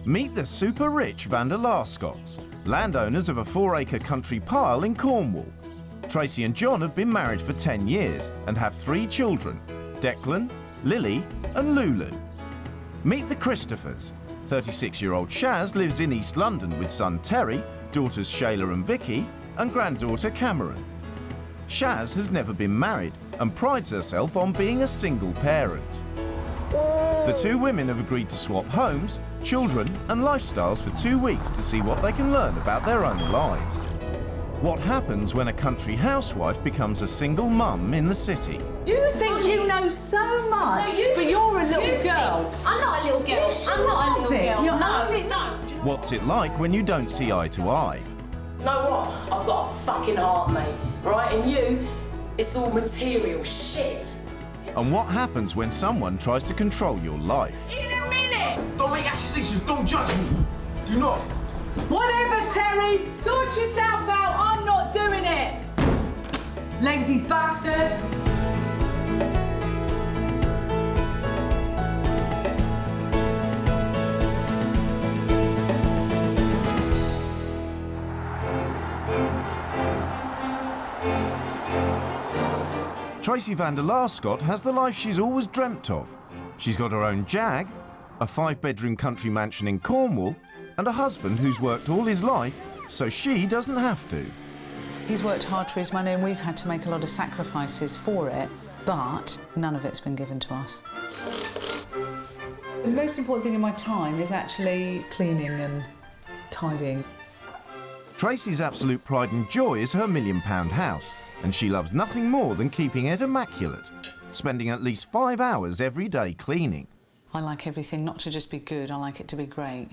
Meet the super-rich Vandelas Scots, landowners of a 4-acre country pile in Cornwall. Tracy and John have been married for 10 years and have 3 children, Declan, Lily and Lulu. Meet the Christophers. 36-year-old Shaz lives in East London with son Terry, daughters Shayla and Vicky and granddaughter Cameron. Shaz has never been married and prides herself on being a single parent. The 2 women have agreed to swap homes, children and lifestyles for 2 weeks to see what they can learn about their own lives. What happens when a country housewife becomes a single mum in the city? You think you know so much, but you're a little girl. I'm not a little girl. Yes, I'm not a little girl. You're No, don't. What's it like when you don't see eye to eye? You know what? I've got a fucking heart, mate. Right? And you, it's all material shit. And what happens when someone tries to control your life? In a minute! Don't make accusations, don't judge me. Do not. Whatever, Terry. Sort yourself out. I'm not doing it. Lazy bastard. Tracy Vandelas Scott has the life she's always dreamt of. She's got her own Jag, a 5-bedroom country mansion in Cornwall, and a husband who's worked all his life so she doesn't have to. He's worked hard for his money and we've had to make a lot of sacrifices for it, but none of it's been given to us. The most important thing in my time is actually cleaning and tidying. Tracy's absolute pride and joy is her £1 million house, and she loves nothing more than keeping it immaculate, spending at least 5 hours every day cleaning. I like everything not to just be good, I like it to be great.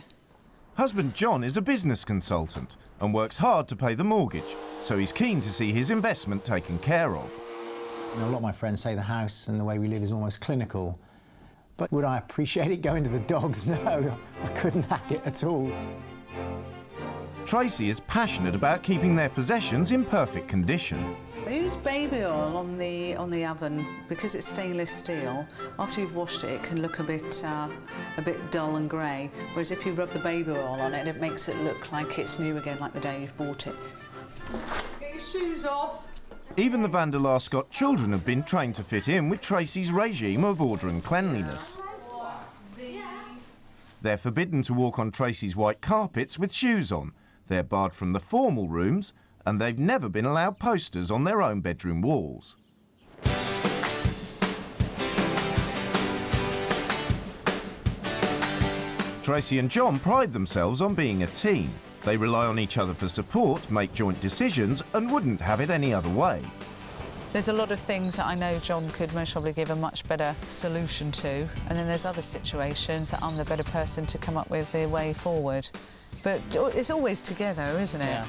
Husband John is a business consultant and works hard to pay the mortgage, so he's keen to see his investment taken care of. You know, a lot of my friends say the house and the way we live is almost clinical. But would I appreciate it going to the dogs? No, I couldn't hack it at all. Tracy is passionate about keeping their possessions in perfect condition. I use baby oil on the oven because it's stainless steel. After you've washed it, it can look a bit dull and grey. Whereas if you rub the baby oil on it, it makes it look like it's new again, like the day you've bought it. Get your shoes off. Even the Vandelas Scott children have been trained to fit in with Tracy's regime of order and cleanliness. They're forbidden to walk on Tracy's white carpets with shoes on. They're barred from the formal rooms, and they've never been allowed posters on their own bedroom walls. Tracy and John pride themselves on being a team. They rely on each other for support, make joint decisions, and wouldn't have it any other way. There's a lot of things that I know John could most probably give a much better solution to, and then there's other situations that I'm the better person to come up with the way forward. But it's always together, isn't it? Yeah.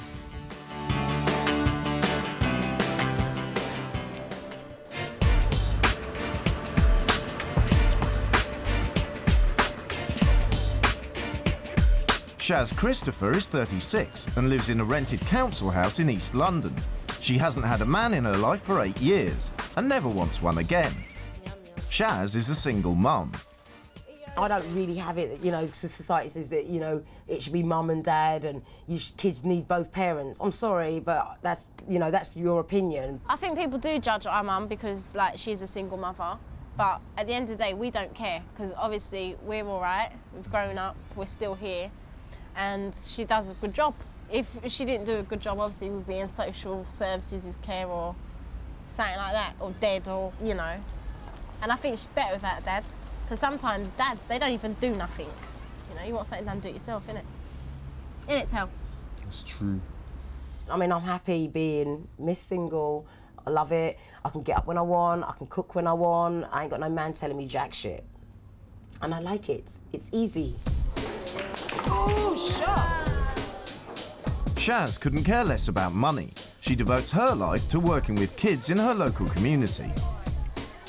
Shaz Christopher is 36 and lives in a rented council house in East London. She hasn't had a man in her life for 8 years and never wants one again. Shaz is a single mum. I don't really have it, you know, because society says that, you know, it should be mum and dad and kids need both parents. I'm sorry, but that's, you know, that's your opinion. I think people do judge our mum because, like, she's a single mother. But at the end of the day, we don't care because obviously we're all right. We've grown up, we're still here, and she does a good job. If she didn't do a good job, obviously we'd be in social services care or something like that, or dead, or, you know. And I think she's better without a dad. Because sometimes dads, they don't even do nothing. You know, you want something done, do it yourself, innit? Innit, Tel? That's true. I mean, I'm happy being Miss Single. I love it. I can get up when I want. I can cook when I want. I ain't got no man telling me jack shit. And I like it. It's easy. Oh, shucks. Shaz couldn't care less about money. She devotes her life to working with kids in her local community.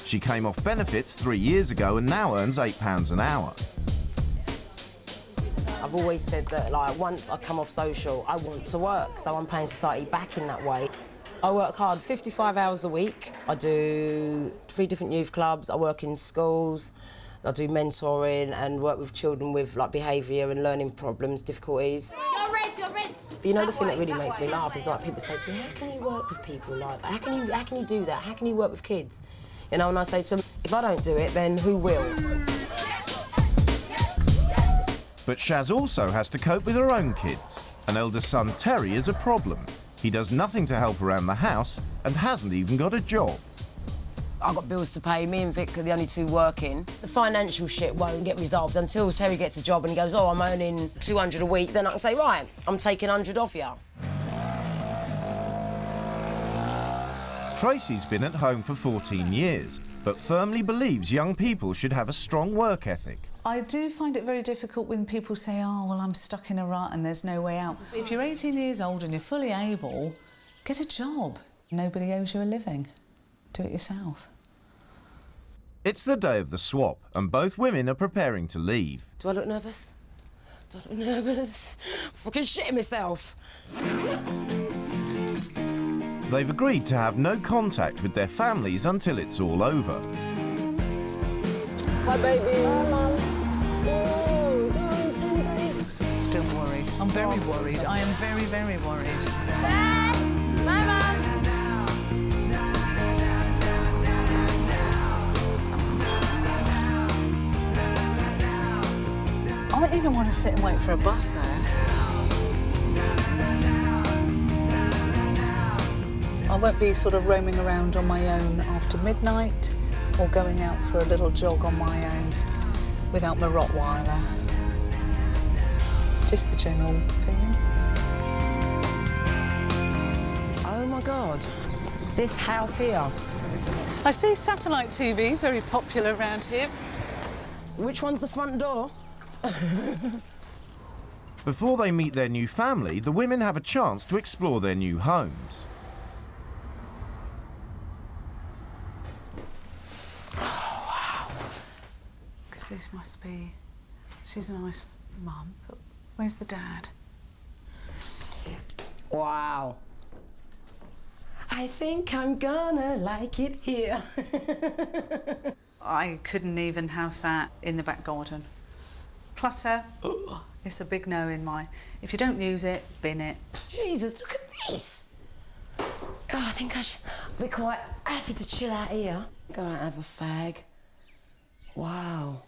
She came off benefits 3 years ago and now earns £8 an hour. I've always said that, like, once I come off social, I want to work, so I'm paying society back in that way. I work hard, 55 hours a week. I do 3 different youth clubs. I work in schools. I do mentoring and work with children with like behaviour and learning problems, difficulties. You're red. You know, the thing that really makes me laugh is like people say to me, how can you work with people like that? How can you do that? How can you work with kids? You know, and I say to them, if I don't do it, then who will? But Shaz also has to cope with her own kids. An elder son, Terry, is a problem. He does nothing to help around the house and hasn't even got a job. I've got bills to pay, me and Vic are the only two working. The financial shit won't get resolved until Terry gets a job and he goes, oh, I'm earning 200 a week, then I can say, right, I'm taking 100 off you. Tracy's been at home for 14 years, but firmly believes young people should have a strong work ethic. I do find it very difficult when people say, oh, well, I'm stuck in a rut and there's no way out. If you're 18 years old and you're fully able, get a job. Nobody owes you a living. Do it yourself. It's the day of the swap, and both women are preparing to leave. Do I look nervous? Do I look nervous? Fucking shitting myself. They've agreed to have no contact with their families until it's all over. Bye, baby. Bye, Mum. Don't worry. I'm very worried. I am very, very worried. Bye, Mum. I don't even want to sit and wait for a bus there. I won't be sort of roaming around on my own after midnight or going out for a little jog on my own without my Rottweiler. Just the general feeling. Oh, my God. This house here. I see satellite TVs very popular around here. Which one's the front door? Before they meet their new family, the women have a chance to explore their new homes. Oh, wow. Because this must be... She's a nice mum, but where's the dad? Wow. I think I'm gonna like it here. I couldn't even house that in the back garden. Clutter, it's a big no in mine. If you don't use it, bin it. Jesus, look at this. Oh, I think I should be quite happy to chill out here. Go out and have a fag. Wow.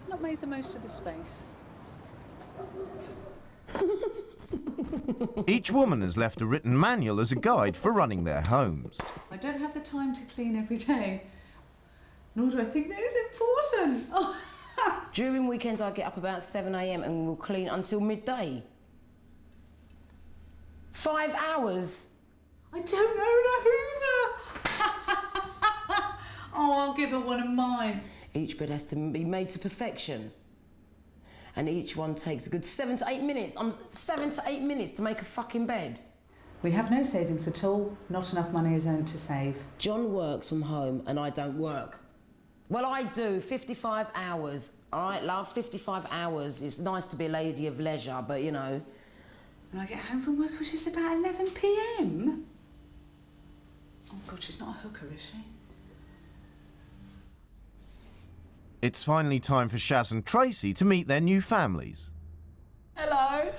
Not made the most of the space. Each woman has left a written manual as a guide for running their homes. I don't have the time to clean every day, nor do I think that is important. Oh. During weekends, I get up about 7 a.m. and we'll clean until midday. 5 hours. I don't own a Hoover. Oh, I'll give her one of mine. Each bed has to be made to perfection. And each one takes a good 7 to 8 minutes. 7 to 8 minutes to make a fucking bed. We have no savings at all. Not enough money is earned to save. John works from home and I don't work. Well, I do, 55 hours. All right, love, 55 hours. It's nice to be a lady of leisure, but, you know. When I get home from work, which is about 11 p.m. Oh, God, she's not a hooker, is she? It's finally time for Shaz and Tracy to meet their new families. Hello.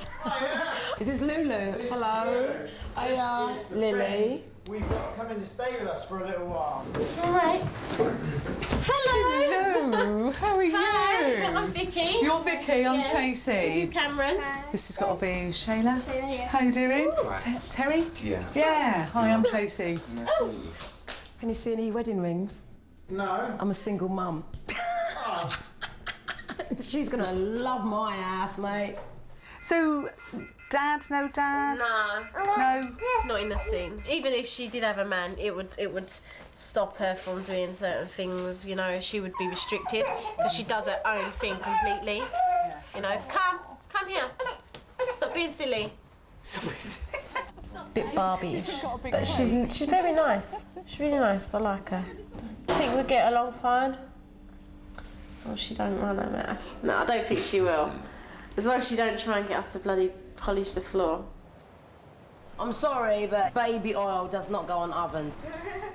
Is this Lulu? Hello. Hiya, Lily. We've got coming to stay with us for a little while. All right. Hello. How are you? Hi, I'm Vicky. You're Vicky. I'm Yeah. Tracy. This is Cameron. This has got to be Shayla. Shayla, yeah. How you doing? Terry? Yeah. Yeah. Hi, I'm Tracy. Nice to meet you. Can you see any wedding rings? No. I'm a single mum. She's gonna love my ass, mate. So, Dad? No dad? No. No. Not in the scene. Even if she did have a man, it would stop her from doing certain things. You know, she would be restricted because she does her own thing completely. You know, come here. Stop being silly. Bit Barbie-ish, but she's very nice. She's really nice. I like her. I think we get along fine. As long as she don't run her mouth. No, I don't think she will. As long as she don't try and get us to bloody polish the floor. I'm sorry, but baby oil does not go on ovens.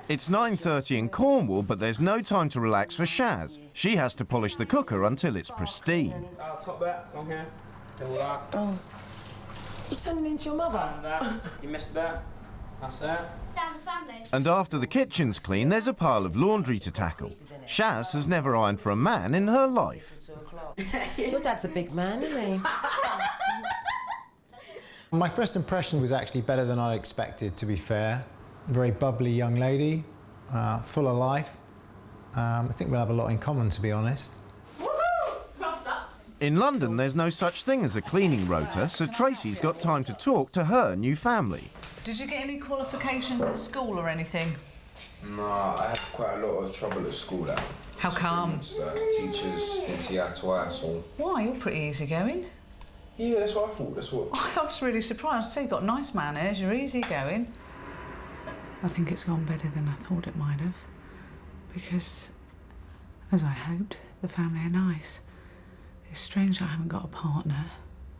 It's 9:30 in Cornwall, but there's no time to relax for Shaz. She has to polish the cooker until it's pristine. Top that, on here. Do all that. Oh. You're turning into your mother. And that. You missed that. That's it. Down the family. And after the kitchen's clean, there's a pile of laundry to tackle. Shaz has never ironed for a man in her life. Your dad's a big man, isn't he? My first impression was actually better than I expected, to be fair. Very bubbly young lady, full of life. I think we'll have a lot in common, to be honest. In London, there's no such thing as a cleaning rota, so Tracy's got time to talk to her new family. Did you get any qualifications at school or anything? Nah, I had quite a lot of trouble at school. Like, How come? Teachers didn't see eye to eye, so... Why? You're pretty easygoing. Yeah, that's what I thought, that's what... I was really surprised. So you've got nice manners, you're easygoing. I think it's gone better than I thought it might have. Because, as I hoped, the family are nice. It's strange I haven't got a partner.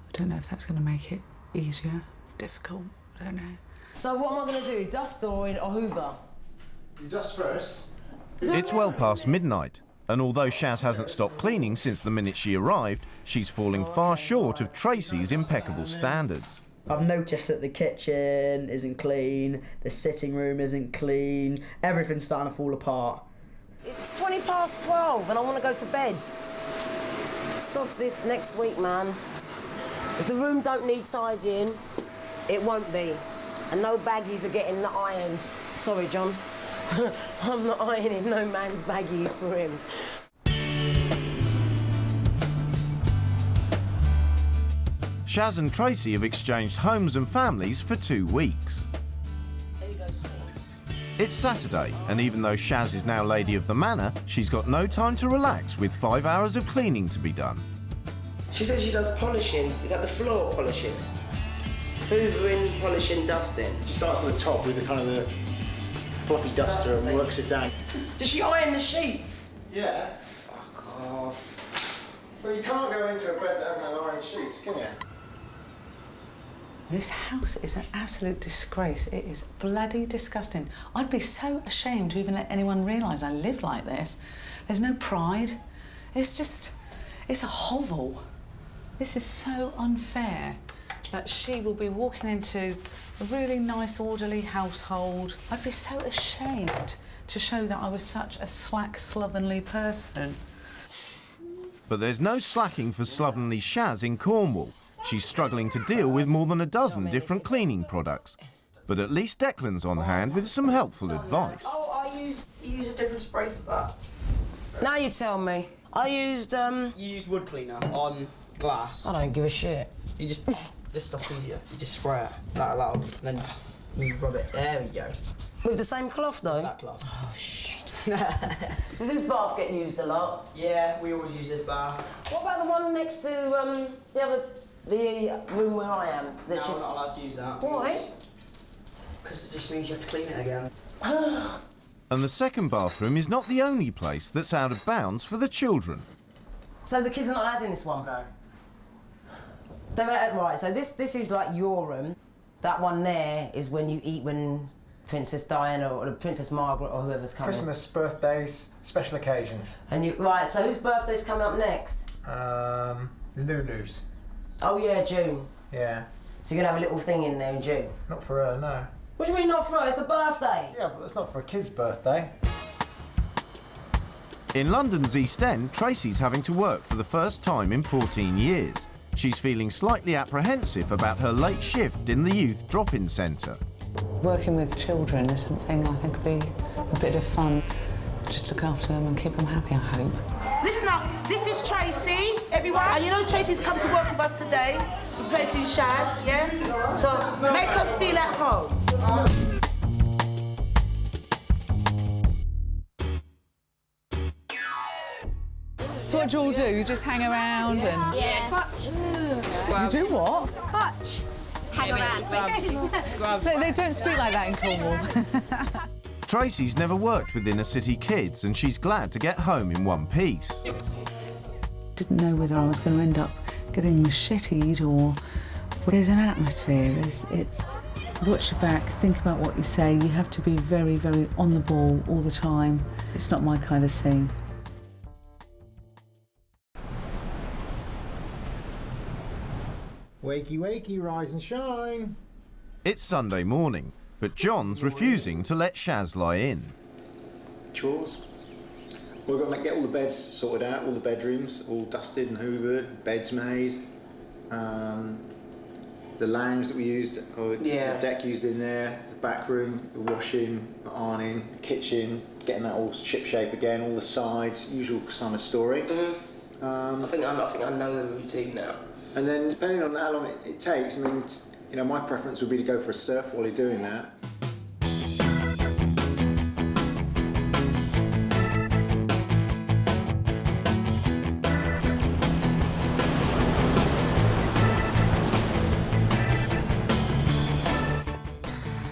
I don't know if that's going to make it easier, difficult, I don't know. So what am I going to do, dust or hoover? You dust first. It's well past midnight, and although Shaz hasn't stopped cleaning since the minute she arrived, she's falling far short of Tracy's impeccable standards. I've noticed that the kitchen isn't clean, the sitting room isn't clean, everything's starting to fall apart. It's 12:20 and I want to go to bed. Sod this next week, man. If the room don't need tidying, it won't be. And no baggies are getting ironed. Sorry, John. I'm not ironing no man's baggies for him. Shaz and Tracy have exchanged homes and families for 2 weeks. There you go, sweet. It's Saturday, and even though Shaz is now lady of the manor, she's got no time to relax with 5 hours of cleaning to be done. She says she does polishing. Is that the floor polishing? Hoovering, polishing, dusting. She starts at the top with the kind of the fluffy duster and works it down. Does she iron the sheets? Yeah. Fuck off. Well, you can't go into a bed that hasn't had iron sheets, can you? This house is an absolute disgrace. It is bloody disgusting. I'd be so ashamed to even let anyone realise I live like this. There's no pride. It's a hovel. This is so unfair that she will be walking into a really nice, orderly household. I'd be so ashamed to show that I was such a slack, slovenly person. But there's no slacking for slovenly Shaz in Cornwall. She's struggling to deal with more than a dozen different cleaning products. But at least Declan's on hand with some helpful advice. Oh, you use a different spray for that. Now you tell me. I used, You used wood cleaner on glass. I don't give a shit. You just, this stuff's easier. You just spray it that loud, and then you rub it. There we go. With the same cloth, though? That cloth. Oh, shit. Does this bath get used a lot? Yeah, we always use this bath. What about the one next to the room where I am? No, we're not allowed to use that. Why? Because it just means you have to clean it again. And the second bathroom is not the only place that's out of bounds for the children. So the kids are not allowed in this one? No. Right, so this is like your room. That one there is when you eat when Princess Diana or Princess Margaret or whoever's coming. Christmas, birthdays, special occasions. And you right, so whose birthday's coming up next? Lulu's. Oh yeah, June. Yeah. So you're gonna have a little thing in there in June? Not for her, no. What do you mean not for her? It's a birthday. Yeah, but it's not for a kid's birthday. In London's East End, Tracy's having to work for the first time in 14 years. She's feeling slightly apprehensive about her late shift in the youth drop-in centre. Working with children is something I think would be a bit of fun. Just look after them and keep them happy, I hope. Listen up, this is Tracy, everyone. And you know Tracy's come to work with us today, replacing Shaz, yeah? So make her feel at home. So what do you all do? You just hang around and... Yeah. You do what? Hutch. Hang around. They don't speak like that in Cornwall. Tracy's never worked with inner city kids and she's glad to get home in one piece. Didn't know whether I was going to end up getting macheted or... There's an atmosphere. Watch your back, think about what you say. You have to be very, very on the ball all the time. It's not my kind of scene. Wakey, wakey, rise and shine. It's Sunday morning, but John's refusing to let Shaz lie in. Chores. We've got to get all the beds sorted out, all the bedrooms, all dusted and hoovered, beds made. The lounge that we used, or the deck used in there, the back room, the washing, the ironing, the kitchen, getting that all ship-shape again, all the sides, usual kind of story. I think I know the routine now. And then, depending on how long it takes, I mean, you know, my preference would be to go for a surf while you're doing that.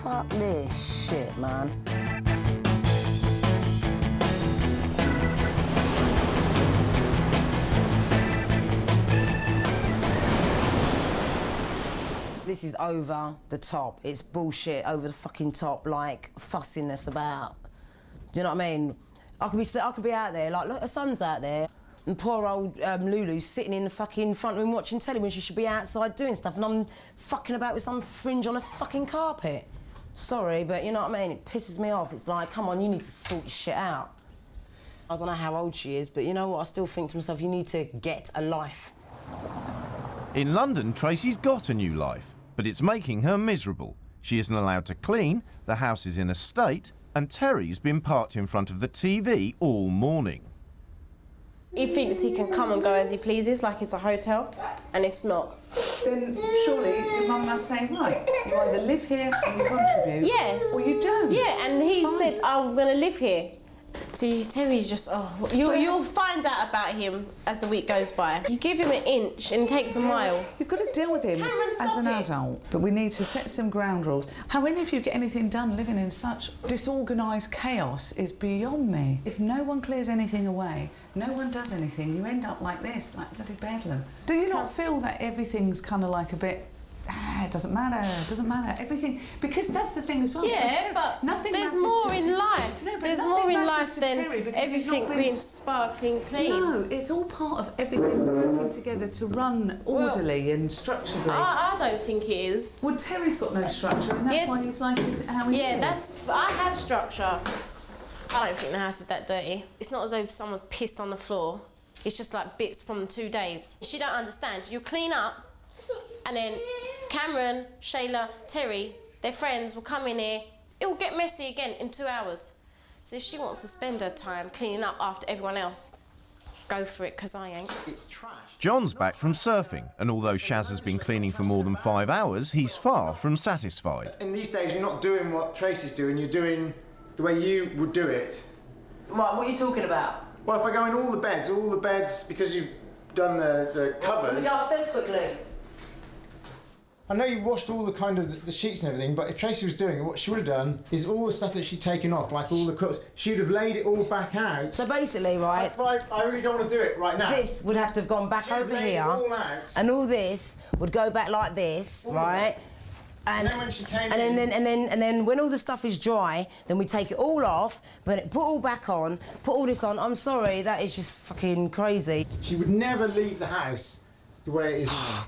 Fuck this shit, man. This is over the top. It's bullshit over the fucking top, like fussiness about. Do you know what I mean? I could be out there, like, look, her son's out there, and poor old Lulu's sitting in the fucking front room watching telly when she should be outside doing stuff, and I'm fucking about with some fringe on a fucking carpet. Sorry, but you know what I mean? It pisses me off. It's like, come on, you need to sort your shit out. I don't know how old she is, but you know what? I still think to myself, you need to get a life. In London, Tracy's got a new life, but it's making her miserable. She isn't allowed to clean, the house is in a state, and Terry's been parked in front of the TV all morning. He thinks he can come and go as he pleases, like it's a hotel, and it's not. Then surely your mum must say, right, you either live here and you contribute, yeah, or you don't. Yeah, and he Fine. said, I'm going to live here. See, Terry's just, you'll find out about him as the week goes by. You give him an inch and he takes a mile. You've got to deal with him as an adult. But we need to set some ground rules. How any of you get anything done living in such disorganised chaos is beyond me. If no one clears anything away, no one does anything, you end up like this, like bloody bedlam. Do you not feel that everything's kind of like a bit, it doesn't matter, everything, because that's the thing as well. Yeah, but nothing there's matters more to in life. No, but there's nothing more in matters life to than Terry because he's not everything being sparkling clean. No, it's all part of everything working together to run orderly and structurally. I don't think it is. Well, Terry's got no structure, and that's why he's like how he is. I have structure. I don't think the house is that dirty. It's not as though someone's pissed on the floor. It's just like bits from 2 days. She don't understand. You clean up, and then Cameron, Shayla, Terry, their friends will come in here. It will get messy again in 2 hours. So if she wants to spend her time cleaning up after everyone else, go for it, because I ain't. It's trash. John's back from surfing, and although Shaz has been cleaning for more than 5 hours, he's far from satisfied. In these days, you're not doing what Tracy's doing, you're doing the way you would do it. What are you talking about? Well, if I go in all the beds, because you've done the covers... Can we go upstairs quickly? I know you washed all the kind of the sheets and everything, but if Tracy was doing it, what she would have done is all the stuff that she'd taken off, like all the cuts, she'd have laid it all back out. So basically, right... I really don't want to do it right now. This would have to have gone back over here, and all this would go back like this, right? And then when she came and then when all the stuff is dry, then we take it all off, but put all back on, put all this on. I'm sorry, that is just fucking crazy. She would never leave the house the way it is now.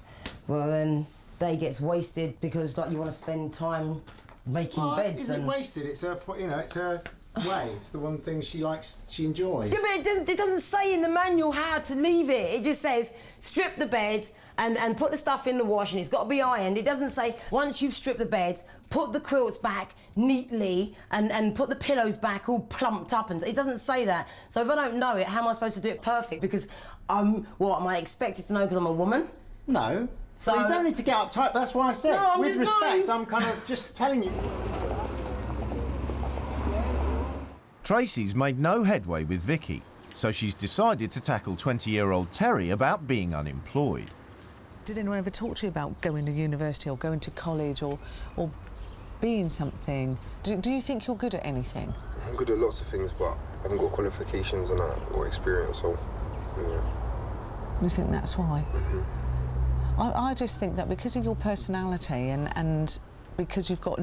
Well, then day gets wasted because like you want to spend time making beds. Isn't it wasted? It's her, it's her way. It's the one thing she likes, she enjoys. Yeah, but it doesn't say in the manual how to leave it. It just says strip the bed. And put the stuff in the wash, and it's got to be ironed. It doesn't say, once you've stripped the bed, put the quilts back neatly and put the pillows back all plumped up. And it doesn't say that. So if I don't know it, how am I supposed to do it perfect? Because am I expected to know because I'm a woman? No. So you don't need to get uptight. That's why I said, no, with respect, I'm kind of just telling you. Tracy's made no headway with Vicky, so she's decided to tackle 20-year-old Terry about being unemployed. Did anyone ever talk to you about going to university or going to college or being something? Do you think you're good at anything? I'm good at lots of things, but I haven't got qualifications and that or experience, so yeah. You think that's why? Mm-hmm. I just think that because of your personality and because you've got,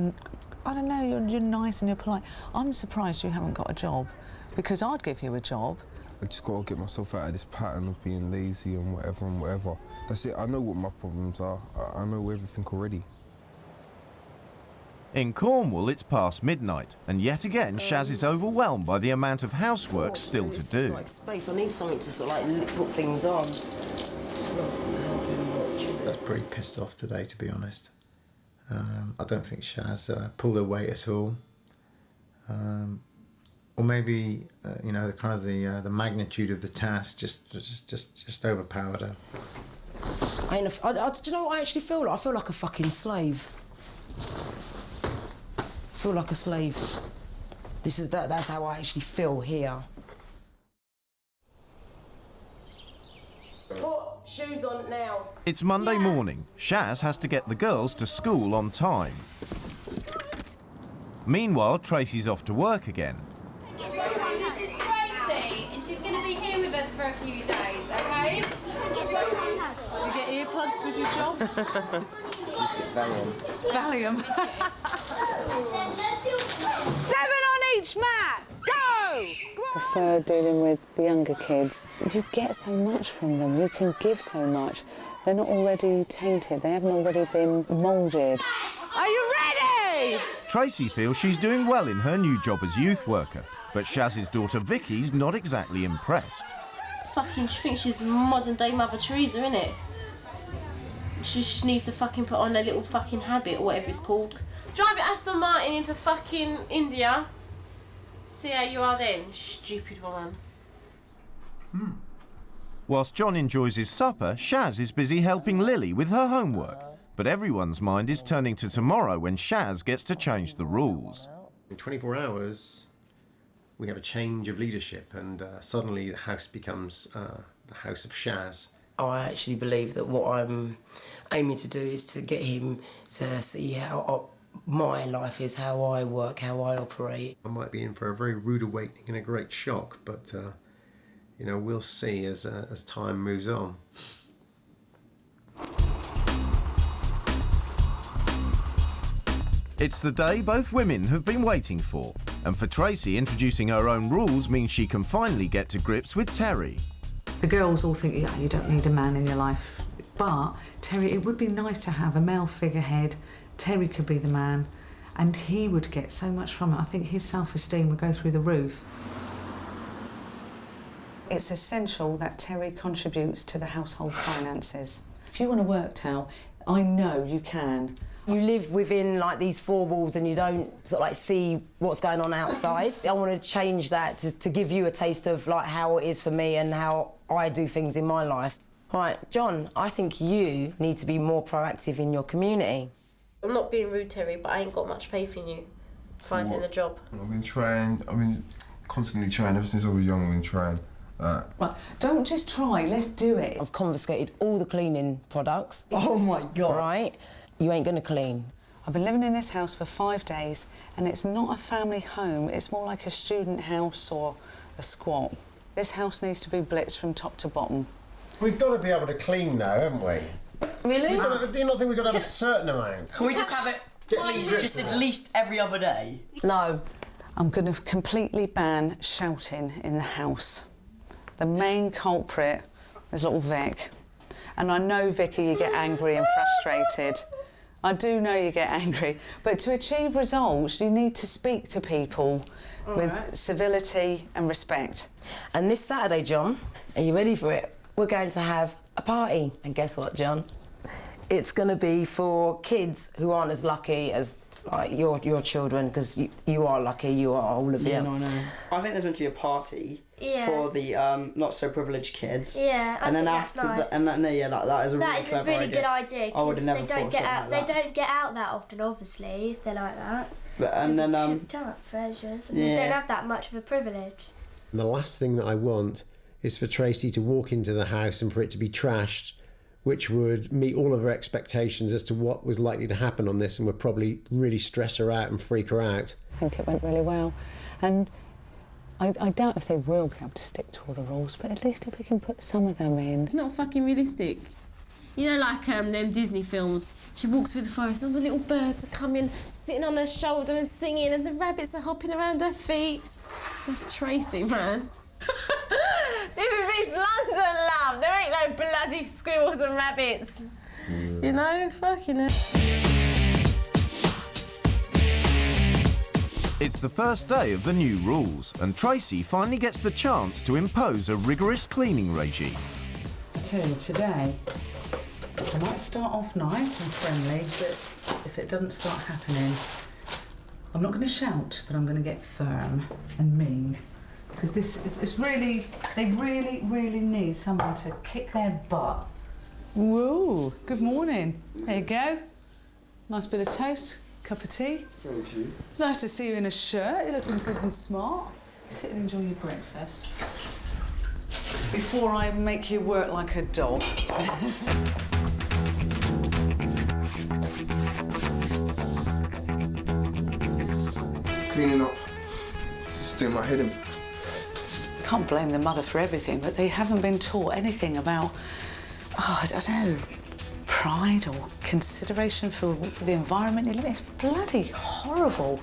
I don't know, you're nice and you're polite. I'm surprised you haven't got a job, because I'd give you a job. I just got to get myself out of this pattern of being lazy and whatever. That's it. I know what my problems are. I know everything already. In Cornwall, it's past midnight, and yet again, Shaz is overwhelmed by the amount of housework still to do. It's like space. I need something to sort of like put things on. It's not helping much, is it? That's pretty pissed off today, to be honest. I don't think Shaz pulled her weight at all. Or maybe, you know, the magnitude of the task just overpowered her. Do you know what I actually feel like? I feel like a fucking slave. I feel like a slave. That's how I actually feel here. Put shoes on now. It's Monday morning. Shaz has to get the girls to school on time. Meanwhile, Tracy's off to work again. This is Tracy, and she's going to be here with us for a few days, okay? Do you get earplugs with your job? Valium. Valium. 7 on each mat! Go! I prefer dealing with the younger kids. You get so much from them, you can give so much. They're not already tainted, they haven't already been moulded. Are you ready? Tracy feels she's doing well in her new job as youth worker, but Shaz's daughter Vicky's not exactly impressed. Fucking, she thinks she's modern day Mother Teresa, innit? She just needs to fucking put on a little fucking habit or whatever it's called. Drive your Aston Martin into fucking India. See how you are then, stupid woman. Whilst John enjoys his supper, Shaz is busy helping Lily with her homework. But everyone's mind is turning to tomorrow when Shaz gets to change the rules. In 24 hours, we have a change of leadership, and suddenly the house becomes the house of Shaz. I actually believe that what I'm aiming to do is to get him to see how my life is, how I work, how I operate. I might be in for a very rude awakening and a great shock, but you know, we'll see as time moves on. It's the day both women have been waiting for, and for Tracy, introducing her own rules means she can finally get to grips with Terry. The girls all think, yeah, you don't need a man in your life. But, Terry, it would be nice to have a male figurehead. Terry could be the man, and he would get so much from it. I think his self-esteem would go through the roof. It's essential that Terry contributes to the household finances. If you want to work, Tal, I know you can. You live within like these four walls and you don't sort of like see what's going on outside. I want to change that to give you a taste of like how it is for me and how I do things in my life. Right, John, I think you need to be more proactive in your community. I'm not being rude, Terry, but I ain't got much faith in you finding a job. I've been constantly trying. Ever since I was young, I've been trying. Well, don't just try, let's do it. I've confiscated all the cleaning products. Oh my God. Right? You ain't gonna clean. I've been living in this house for 5 days, and it's not a family home, it's more like a student house or a squat. This house needs to be blitzed from top to bottom. We've got to be able to clean now, haven't we? Really? Do you not think we've got to have a certain amount? Can we just have it just at least every other day? No. I'm going to completely ban shouting in the house. The main culprit is little Vic. And I know, Vicky, you get angry and frustrated. I do know you get angry. But to achieve results, you need to speak to people with civility and respect. And this Saturday, John, are you ready for it? We're going to have a party. And guess what, John? It's going to be for kids who aren't as lucky as like your children, because you are lucky, you are all of Yeah, them. no, I know. I think there's meant to be a party for the not so privileged kids. Yeah, and then after nice. that is a That is a really good idea. I would have never they thought don't get out. like They that. don't get out that often, obviously, if they're like that. But, and then treasures, and they don't have that much of a privilege. And the last thing that I want is for Tracy to walk into the house and for it to be trashed, which would meet all of her expectations as to what was likely to happen on this and would probably really stress her out and freak her out. I think it went really well. And I doubt if they will be able to stick to all the rules, but at least if we can put some of them in. It's not fucking realistic. You know, like them Disney films. She walks through the forest and the little birds are coming, sitting on her shoulder and singing, and the rabbits are hopping around her feet. That's Tracy, man. This is East London, love. There ain't no bloody squirrels and rabbits. You know, fucking hell. It's the first day of the new rules, and Tracy finally gets the chance to impose a rigorous cleaning regime. I tell you, today, I might start off nice and friendly, but if it doesn't start happening, I'm not going to shout, but I'm going to get firm and mean. Because it's really, they really need someone to kick their butt. Whoa, good morning. There you go. Nice bit of toast, cup of tea. Thank you. It's nice to see you in a shirt. You're looking good and smart. Sit and enjoy your breakfast. Before I make you work like a dog. Cleaning up. Just doing my head in. Can't blame the mother for everything, but they haven't been taught anything about, I don't know, pride or consideration for the environment you live in. It's bloody horrible.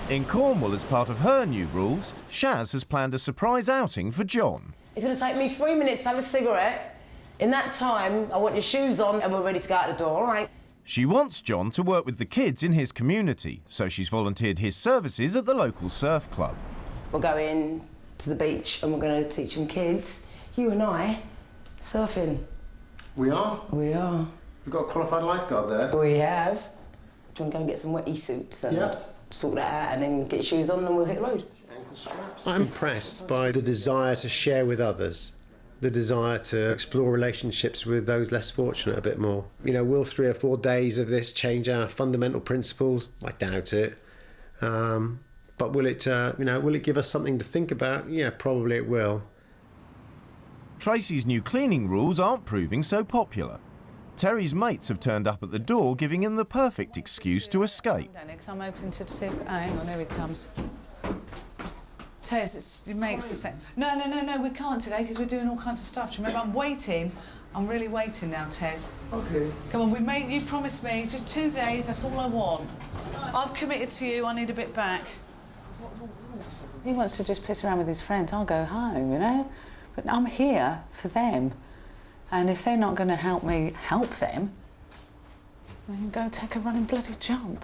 In Cornwall, as part of her new rules, Shaz has planned a surprise outing for John. It's going to take me 3 minutes to have a cigarette. In that time, I want your shoes on and we're ready to go out the door, all right? She wants John to work with the kids in his community, so she's volunteered his services at the local surf club. We're going to the beach and we're going to teach them kids, you and I, surfing. We are? We are. We've got a qualified lifeguard there. We have. Do you want to go and get some wetty suits and sort that out and then get your shoes on and we'll hit the road? I'm impressed by the desire to share with others, the desire to explore relationships with those less fortunate a bit more. You know, will 3 or 4 days of this change our fundamental principles? I doubt it. But will it, will it give us something to think about? Yeah, probably it will. Tracy's new cleaning rules aren't proving so popular. Terry's mates have turned up at the door, giving him the perfect excuse to escape. Because I'm open to see. Oh, hang on, here he comes. Tez, it makes the same. No, we can't today because we're doing all kinds of stuff. Do you remember? I'm waiting. I'm really waiting now, Tez. Okay. Come on, you promised me just 2 days, that's all I want. I've committed to you, I need a bit back. He wants to just piss around with his friends, I'll go home, you know? But I'm here for them. And if they're not going to help me help them, then go take a running bloody jump.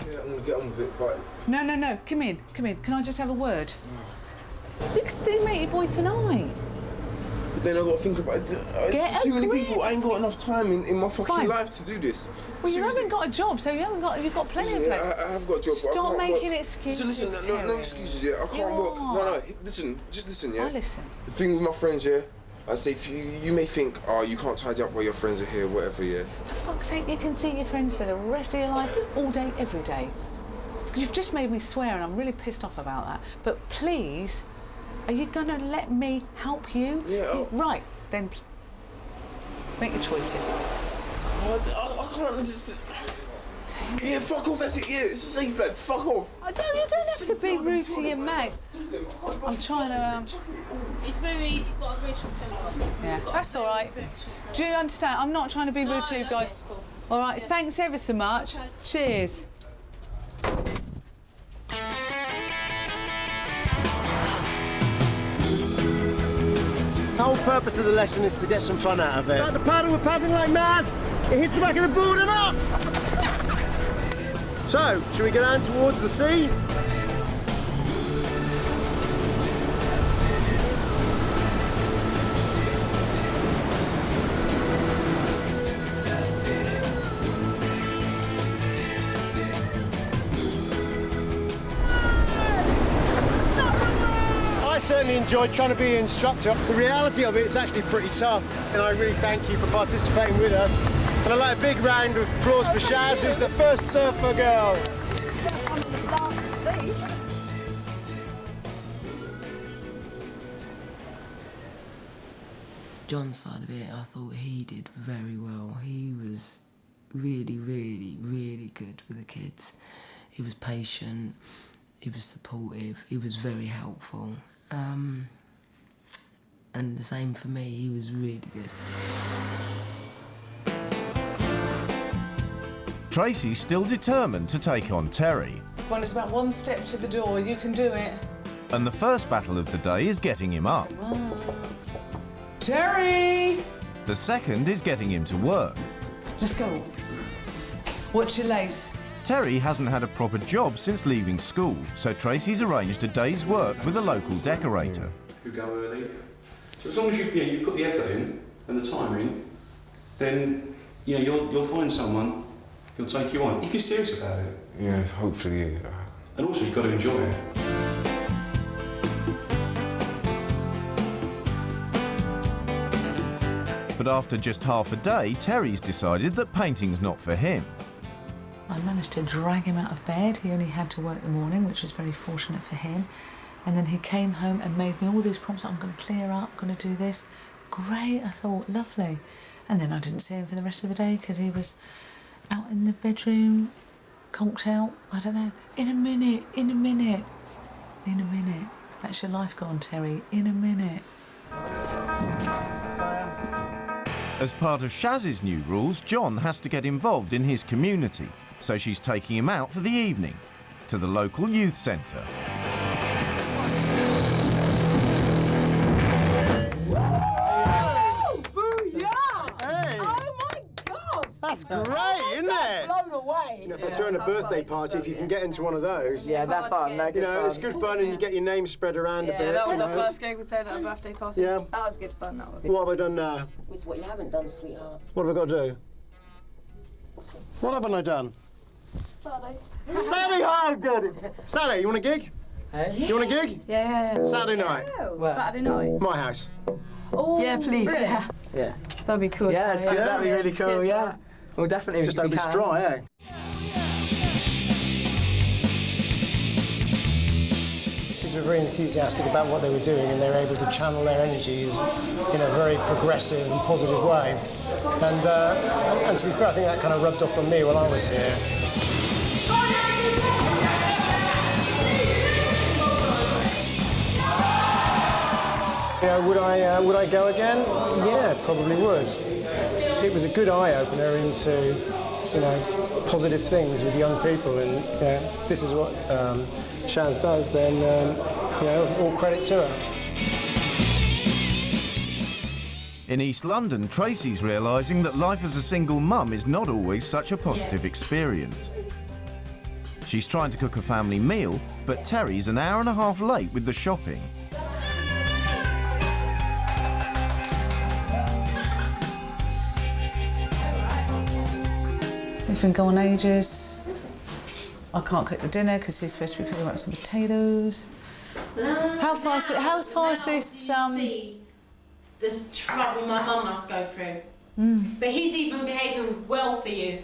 I'm gonna get on with it, but... No, come in. Can I just have a word? You can still meet your boy tonight. But then I gotta think about it. Get too many grip. people, I ain't got enough time in my fucking Fine. life to do this. Well, Seriously. you haven't got a job, so you've got plenty of place. I have got a job, but I Stop can't making work. excuses, So listen, no excuses, yeah. I can't work. No, listen, just listen, yeah. I listen. The thing with my friends, yeah, I say, if you may think, you can't tidy up while your friends are here, whatever, yeah. For fuck's sake, you can see your friends for the rest of your life, all day, every day. You've just made me swear, and I'm really pissed off about that. But please, are you gonna let me help you? Yeah. Right, then make your choices. I can't just... Yeah, fuck off, that's it, yeah, it's a safe plan, fuck off. You don't have to be rude to your mate. I'm trying to... He's got a very short temper. Yeah, that's all right. Do you understand? I'm not trying to be rude to you guys. Cool. All right, thanks ever so much. Okay. Cheers. The whole purpose of the lesson is to get some fun out of it. Start the paddle, we're paddling like mad. It hits the back of the board and up. So, should we go down towards the sea? I certainly enjoyed trying to be an instructor. The reality of it is actually pretty tough, and I really thank you for participating with us. And I'd like a big round of applause for Shaz, who's the first surfer girl. John's side of it, I thought he did very well. He was really, really, really good with the kids. He was patient, he was supportive, he was very helpful. And the same for me, he was really good. Tracy's still determined to take on Terry. Well, it's about one step to the door. You can do it. And the first battle of the day is getting him up. Terry! The second is getting him to work. Let's go. Watch your lace. Terry hasn't had a proper job since leaving school, so Tracy's arranged a day's work with a local decorator. You go early. So as long as you put the effort in and the time in, then you'll find someone who'll take you on if you're serious about it. Yeah, hopefully. And also you've got to enjoy it. But after just half a day, Terry's decided that painting's not for him. I managed to drag him out of bed. He only had to work the morning, which was very fortunate for him. And then he came home and made me all these prompts. I'm going to clear up, I'm going to do this. Great, I thought, lovely. And then I didn't see him for the rest of the day because he was out in the bedroom, conked out, I don't know. In a minute. That's your life gone, Terry. In a minute. As part of Shaz's new rules, John has to get involved in his community, so she's taking him out for the evening to the local youth centre. That's great, isn't it? Blown away. You know, if they're throwing a birthday party, if you can get into one of those. Yeah, they're fun. They're good fun. It's good fun and you get your name spread around a bit. That was our first gig we played at a birthday party. Yeah. That was good fun, that was. What have I done now? It's what you haven't done, sweetheart. What have I got to do? What haven't I done? Saturday. Saturday, oh, good. Saturday, you want a gig? Hey? You want a gig? Yeah. Saturday night. Where? Saturday night. My house. Oh, yeah, please. Really? Yeah. That'd be cool. Yeah, that'd be really cool. Yeah. Well, definitely. Just hope it's dry, eh? Kids were very enthusiastic about what they were doing and they were able to channel their energies in a very progressive and positive way. And to be fair, I think that kind of rubbed off on me while I was here. You know, would I go again? Yeah, probably would. It was a good eye-opener into, positive things with young people, and if this is what Shaz does, then all credit to her. In East London, Tracy's realising that life as a single mum is not always such a positive experience. She's trying to cook a family meal, but Terry's an hour and a half late with the shopping. He's been gone ages. I can't cook the dinner because he's supposed to be cooking up some potatoes. How far is this? See the trouble my mum must go through. But he's even behaving well for you.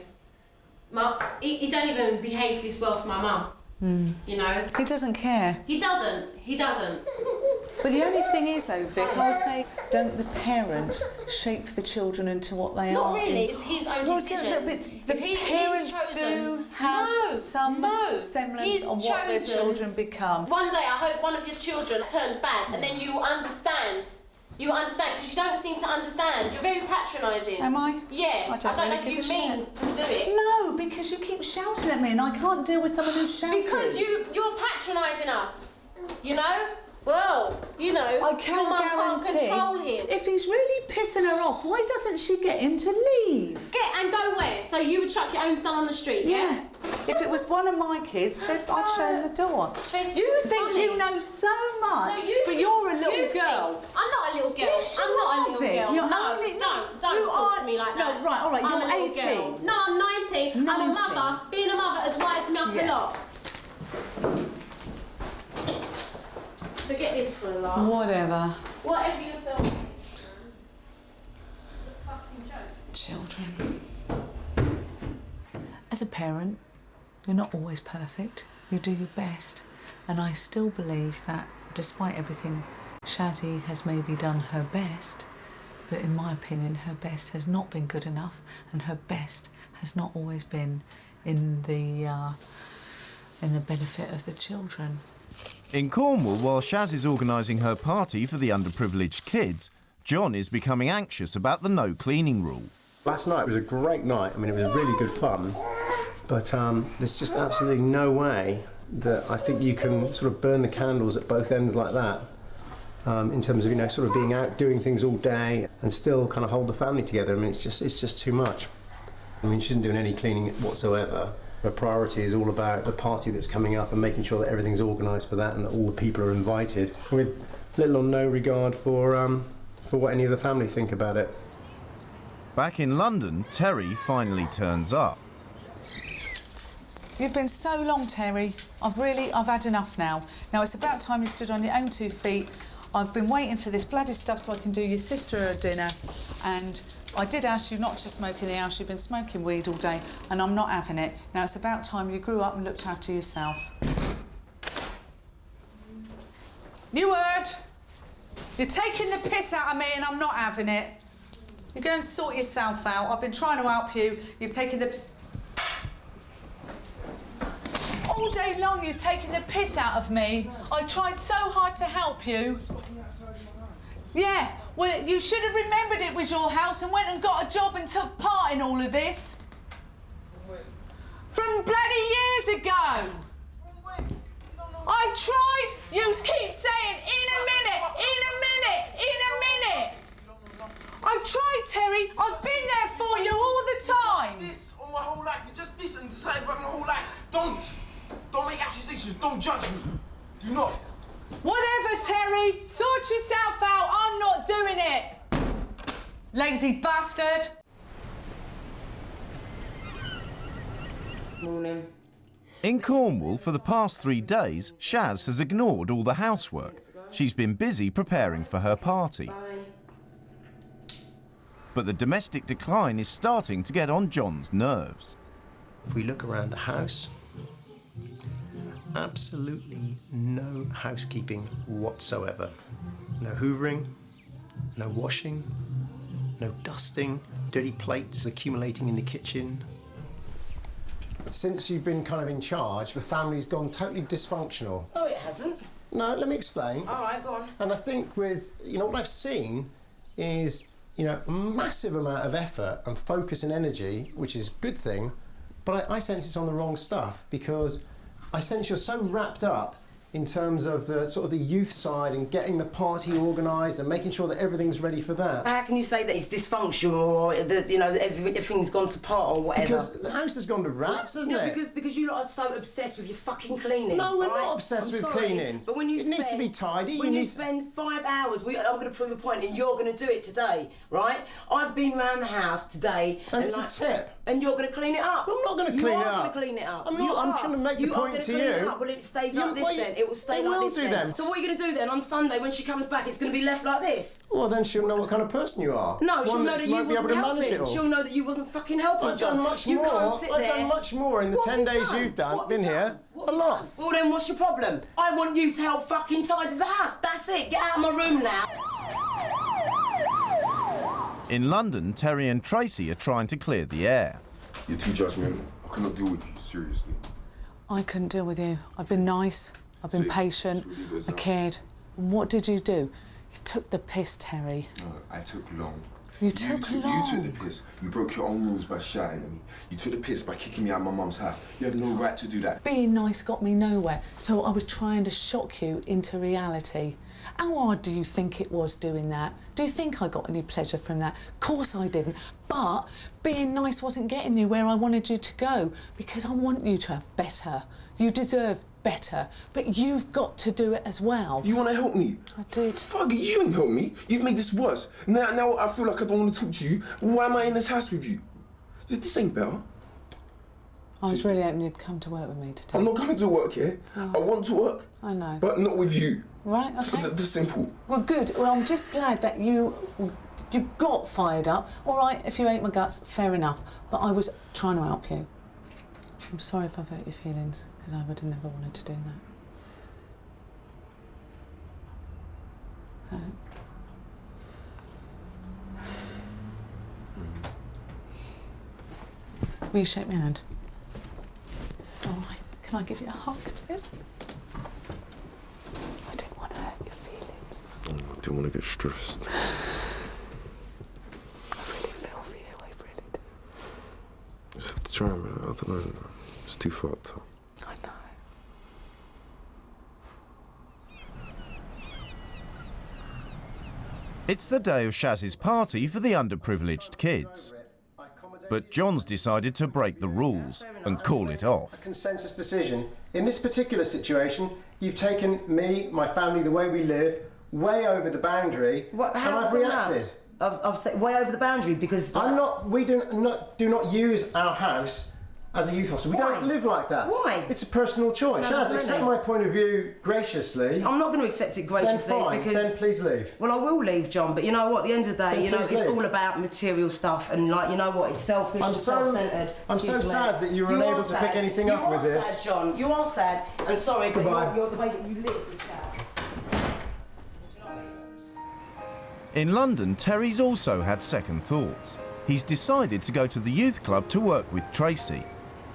He don't even behave this well for my mum. You know. He doesn't care. He doesn't. But the only thing is, though, Vic, I would say, don't the parents shape the children into what they are? Not really. It's his own decisions. The parents do have some semblance of what their children become. One day, I hope one of your children turns bad, and then you understand. You understand, because you don't seem to understand. You're very patronising. Am I? Yeah. I don't know if you mean to do it. No, because you keep shouting at me, and I can't deal with someone who's shouting. Because you're patronising us. You know. Well, your mum can't control him. If he's really pissing her off, why doesn't she get him to leave? And go where? So you would chuck your own son on the street, yeah? If it was one of my kids, then I'd show him the door. Tracy, you think you know so much, but you're a little girl. I'm not a little girl. Yes, I'm not a little girl. You're Don't talk to me like that. No, right, all right, I'm you're 18. No, I'm 19. I'm a mother. Being a mother has wised me up a lot. Forget this for a laugh. Whatever. Whatever yourself. Children. As a parent, you're not always perfect. You do your best. And I still believe that, despite everything, Shazzy has maybe done her best, But in my opinion, her best has not been good enough, and her best has not always been in the benefit of the children. In Cornwall, while Shaz is organising her party for the underprivileged kids, John is becoming anxious about the no cleaning rule. Last night was a great night. I mean, it was really good fun, but there's just absolutely no way that I think you can sort of burn the candles at both ends like that, in terms of, you know, sort of being out doing things all day and still kind of hold the family together. I mean, it's just too much. I mean, she isn't doing any cleaning whatsoever. Her priority is all about the party that's coming up and making sure that everything's organised for that and that all the people are invited, with little or no regard for what any of the family think about it. Back in London, Terry finally turns up. You've been so long, Terry. I've had enough now. Now, it's about time you stood on your own 2 feet. I've been waiting for this bloody stuff so I can do your sister a dinner, and I did ask you not to smoke in the house. You've been smoking weed all day, and I'm not having it. Now, it's about time you grew up and looked after yourself. New word. You're taking the piss out of me, and I'm not having it. You go and sort yourself out. I've been trying to help you. You've taken the... All day long, you've taken the piss out of me. I tried so hard to help you. Yeah, well, you should have remembered it was your house and went and got a job and took part in all of this. From bloody years ago. I tried. You keep saying, in a minute, in a minute, in a minute. I've tried, Terry. I've been there for you all the time. This all my whole life. You just this and decide about my whole life. Don't make accusations. Don't judge me. Do not. Whatever, Terry. Sort yourself out. I'm not doing it. Lazy bastard. Morning. In Cornwall, for the past 3 days, Shaz has ignored all the housework. She's been busy preparing for her party. But the domestic decline is starting to get on John's nerves. If we look around the house, absolutely no housekeeping whatsoever. No hoovering, no washing, no dusting, dirty plates accumulating in the kitchen. Since you've been kind of in charge, the family's gone totally dysfunctional. Oh, it hasn't. No, let me explain. All right, go on. And I think with, you know, what I've seen is, you know, a massive amount of effort and focus and energy, which is a good thing, but I sense it's on the wrong stuff, because I sense you're so wrapped up in terms of the sort of the youth side and getting the party organised and making sure that everything's ready for that. How can you say that it's dysfunctional or that, you know, everything's gone to pot or whatever? Because the house has gone to rats, hasn't it? Because you lot are so obsessed with your fucking cleaning. No, we're right? not obsessed I'm with sorry, cleaning. But when you it needs to be tidy. When you spend 5 hours, I'm going to prove a point, and you're going to do it today, right? I've been around the house today, and it's a tip. And you're going to clean it up. I'm not going to clean it up. You are going to clean it up. I'm not. I'm trying to make the point to you. Well, it stays like this then. It will stay like this then. So what are you going to do then on Sunday when she comes back? It's going to be left like this. Well, then she'll know what kind of person you are. No, she'll know that you wasn't helping. She'll know that you wasn't fucking helping. I've done much more. I've done much more in the 10 days you've been here. A lot. Well, then what's your problem? I want you to help fucking tidy the house. That's it. Get out of my room now. In London, Terry and Tracy are trying to clear the air. You're too judgmental. I cannot deal with you, seriously. I couldn't deal with you. I've been nice. I've been patient. I cared. And what did you do? You took the piss, Terry. No, I took long. You took long. You took the piss. You broke your own rules by shouting at me. You took the piss by kicking me out of my mum's house. You have no right to do that. Being nice got me nowhere, so I was trying to shock you into reality. How hard do you think it was doing that? Do you think I got any pleasure from that? Of course I didn't. But being nice wasn't getting you where I wanted you to go, because I want you to have better. You deserve better, but you've got to do it as well. You want to help me? I did. Fuck, you ain't helped me. You've made this worse. Now I feel like I don't want to talk to you. Why am I in this house with you? This ain't better. I was really hoping you'd come to work with me today. I'm not coming to work here. Oh. I want to work. I know. But not with you. Right, okay. So that's simple. Well, good. Well, I'm just glad that you got fired up. All right, if you ate my guts, fair enough. But I was trying to help you. I'm sorry if I've hurt your feelings, because I would have never wanted to do that. Will you shake my hand? All right. Can I give you a hug, Tess? I didn't want to hurt your feelings. I didn't want to get stressed. I really feel for you, I really do. Just have to try, man. I don't know. It's too fucked up. I know. It's the day of Shaz's party for the underprivileged kids. But John's decided to break the rules and call it off. A consensus decision. In this particular situation, you've taken me, my family, the way we live, way over the boundary, and I've reacted. I've said way over the boundary because I'm not. We do not use our house as a youth hostel. We don't live like that. Why? It's a personal choice. No, Shaz, accept my point of view graciously. I'm not going to accept it graciously. Then fine. Because Then please leave. Well, I will leave, John. But you know what? At the end of the day, Then you know, please it's leave. all about material stuff, and like, you know what? It's selfish and self-centered. I'm so sad that you were unable to pick anything up with this. You are sad, John. You are sad. I'm sorry, but Goodbye. you're the way that you live is sad. In London, Terry's also had second thoughts. He's decided to go to the youth club to work with Tracy.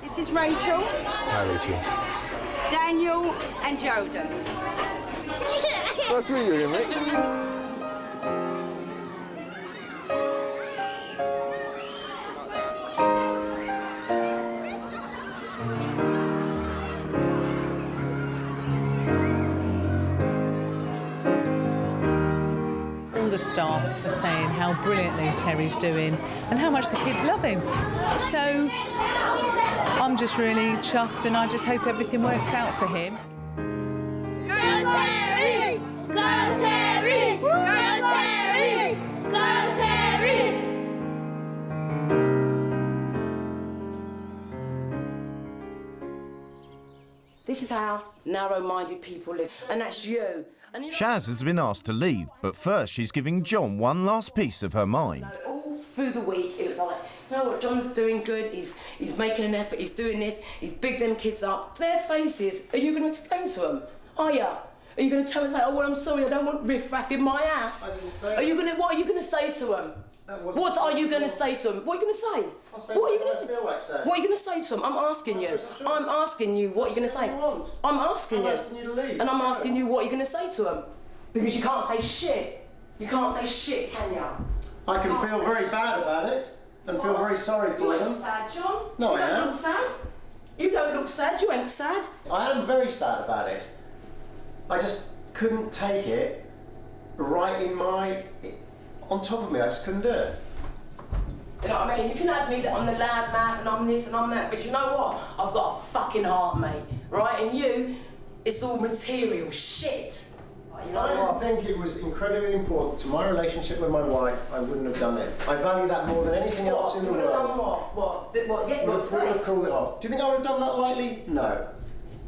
This is Rachel, Hi, Rachel. Daniel and Jordan. Nice to meet you again, mate. All the staff are saying how brilliantly Terry's doing and how much the kids love him. So I'm just really chuffed, and I just hope everything works out for him. Go Terry! Go Terry! Go Terry! Go Terry! This is how narrow-minded people live, and that's you. And you know, Shaz has been asked to leave, but first she's giving John one last piece of her mind. all through the week, it was like, you know what, John's doing good, he's making an effort, he's doing this, he's bigged them kids up. Their faces, are you going to explain to them? Are you? Are you going to tell them, say, oh, well, I'm sorry, I don't want riff-raff in my ass? What are you going to say to them? What are you going to say to them? What are you going to say? What are you going to say? What are you going to say to them? I'm asking you. I'm asking you what you're going to say. I'm asking you. And I'm asking you what you're going to say to them. Because you can't say shit. You can't say shit, can you? I can feel very bad about it and feel very sorry for them. You ain't sad, John. No, you I am. don't look sad. You don't look sad. You ain't sad. I am very sad about it. I just couldn't take it on top of me. I just couldn't do it. You know what I mean? You can have me that I'm the loud mouth and I'm this and I'm that, but you know what? I've got a fucking heart, mate. Right? And you, it's all material shit. You know I didn't think it was incredibly important to my relationship with my wife. I wouldn't have done it. I value that more than anything else in the world. What? Yeah, Would have called it off. Do you think I would have done that lightly? No.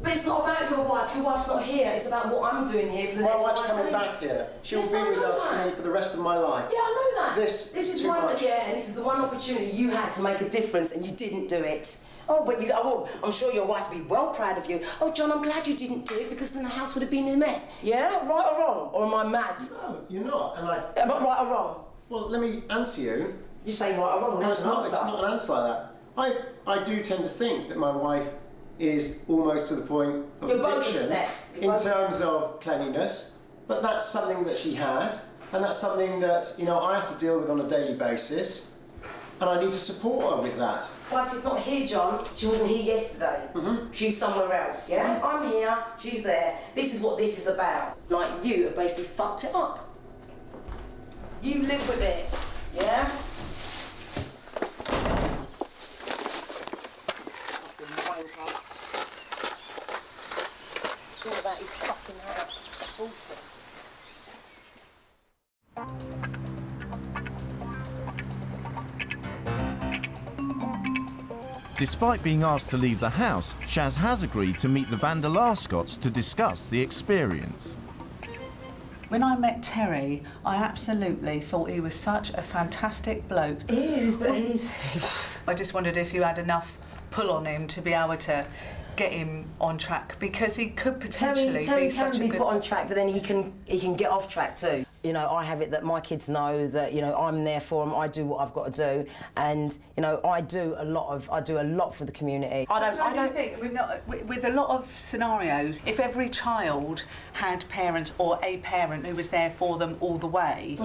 But it's not about your wife. Your wife's not here. It's about what I'm doing here for the next 5 wife's days. coming back here. She will Yes, be I with know us that. for the rest of my life. Yeah, I know that. This is too one, much. Yeah, and this is the one opportunity you had to make a difference, and you didn't do it. Oh, but I'm sure your wife would be well proud of you. Oh, John, I'm glad you didn't do it because then the house would have been a mess. Yeah, right or wrong? Or am I mad? No, you're not. And Am I right or wrong? Well, let me answer you. You say right or wrong. No, That's it's an not. answer. It's not an answer like that. I do tend to think that my wife is almost to the point of You're both addiction obsessed. in terms of cleanliness, but that's something that she has, and that's something that I have to deal with on a daily basis, and I need to support her with that. Wife is not here, John. She wasn't here yesterday. She's somewhere else, yeah? I'm here, she's there. This is what this is about. Like, you have basically fucked it up. You live with it, yeah? All about his fucking house. Bullshit. Despite being asked to leave the house, Shaz has agreed to meet the Vandelas Scots to discuss the experience. When I met Terry, I absolutely thought he was such a fantastic bloke. He is, but he's... I just wondered if you had enough pull on him to be able to get him on track, because he could potentially Terry be such can a be good... put on track, but then he can get off track too. You know, I have it that my kids know that, you know, I'm there for them, I do what I've got to do, and, you know, I do a lot for the community. I don't think, with a lot of scenarios, if every child had parents or a parent who was there for them all the way,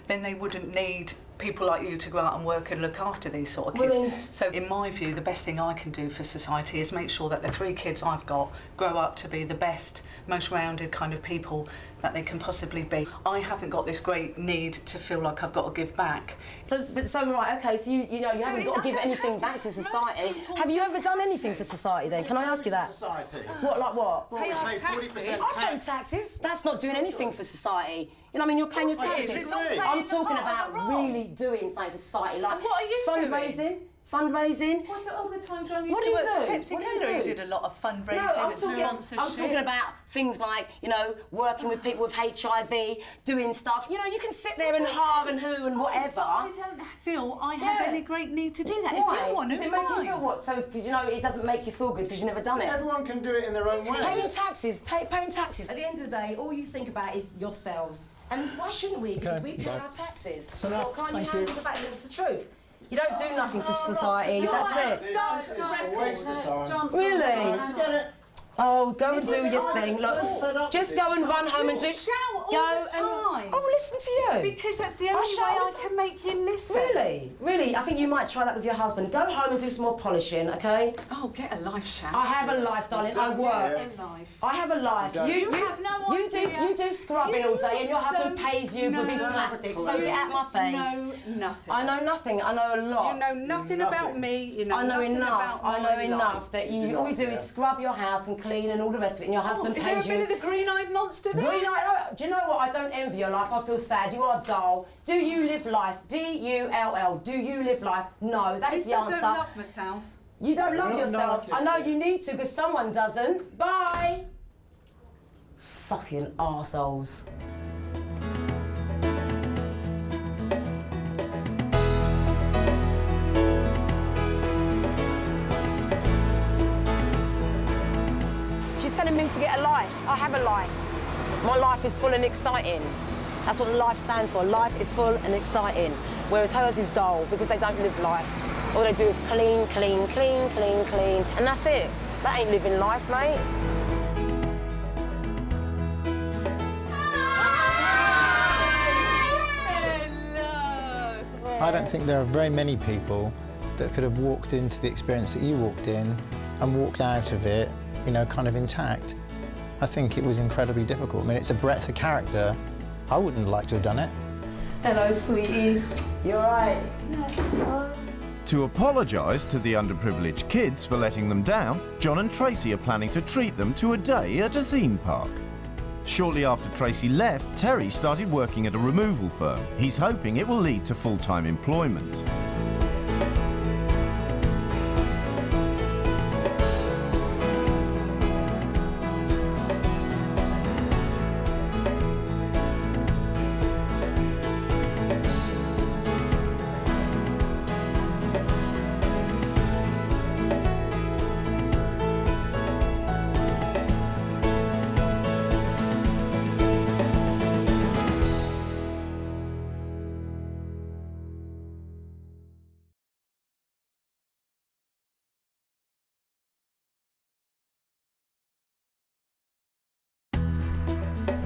then they wouldn't need people like you to go out and work and look after these sort of kids. So in my view, the best thing I can do for society is make sure that the 3 kids I've got grow up to be the best, most rounded kind of people that they can possibly be. I haven't got this great need to feel like I've got to give back. So right, okay, so you know, you haven't got to give anything back to society. Have you ever done anything for society then? Can I ask you that? Society. What, like what? Pay our taxes. I pay taxes. That's not doing anything for society. You know what I mean? You're paying your taxes. I'm talking about really doing something for society, like what are you fundraising. Fundraising. What do all the time John used What to do work you for do? Pepsi What do you Cola, do? he did a lot of fundraising and sponsorship. I'm talking about things like, you know, working with people with HIV, doing stuff. You know, you can sit there and harm and who and whatever. I don't feel I have any great need to do that. Why? If you want Does it make you feel what? So, you know, it doesn't make you feel good because you've never done it. Everyone can do it in their own way. Paying taxes, paying taxes. At the end of the day, all you think about is yourselves. And why shouldn't we? Because we pay our taxes. So well, can't you handle the fact that it's the truth? You don't do nothing for society, that's it. Really? Oh, go and do your thing. Look, just go and run home and do. Oh, listen to you. Because that's the only way I can make you listen. Really? Really? I think you might try that with your husband. Go home and do some more polishing, okay? Oh, get a life, Shaz. I have a life, darling. I work. I have a life. You have no idea. You do scrubbing all day, and your husband pays you with his plastic. So get out my face. You know nothing. I know nothing. I know a lot. You know nothing about me. You know I know nothing enough. about I know my enough life. that all you do is scrub your house and clean and all the rest of it, and your husband Is pays there a you. bit of the green-eyed monster there? Green-eyed. Do you know what? I don't envy your life. I feel sad. You are dull. Do you live life? D-U-L-L. Do you live life? No. That is the answer. I don't love myself. You don't love yourself. I know you need to because someone doesn't. Bye. Fucking arseholes. She's telling me to get a life. I have a life. My life is full and exciting. That's what life stands for. Life is full and exciting. Whereas hers is dull because they don't live life. All they do is clean, clean, clean, clean, clean. And that's it. That ain't living life, mate. I don't think there are very many people that could have walked into the experience that you walked in and walked out of it, you know, kind of intact. I think it was incredibly difficult. I mean, it's a breadth of character. I wouldn't like to have done it. Hello, sweetie. You all right? To apologise to the underprivileged kids for letting them down, John and Tracy are planning to treat them to a day at a theme park. Shortly after Tracy left, Terry started working at a removal firm. He's hoping it will lead to full-time employment.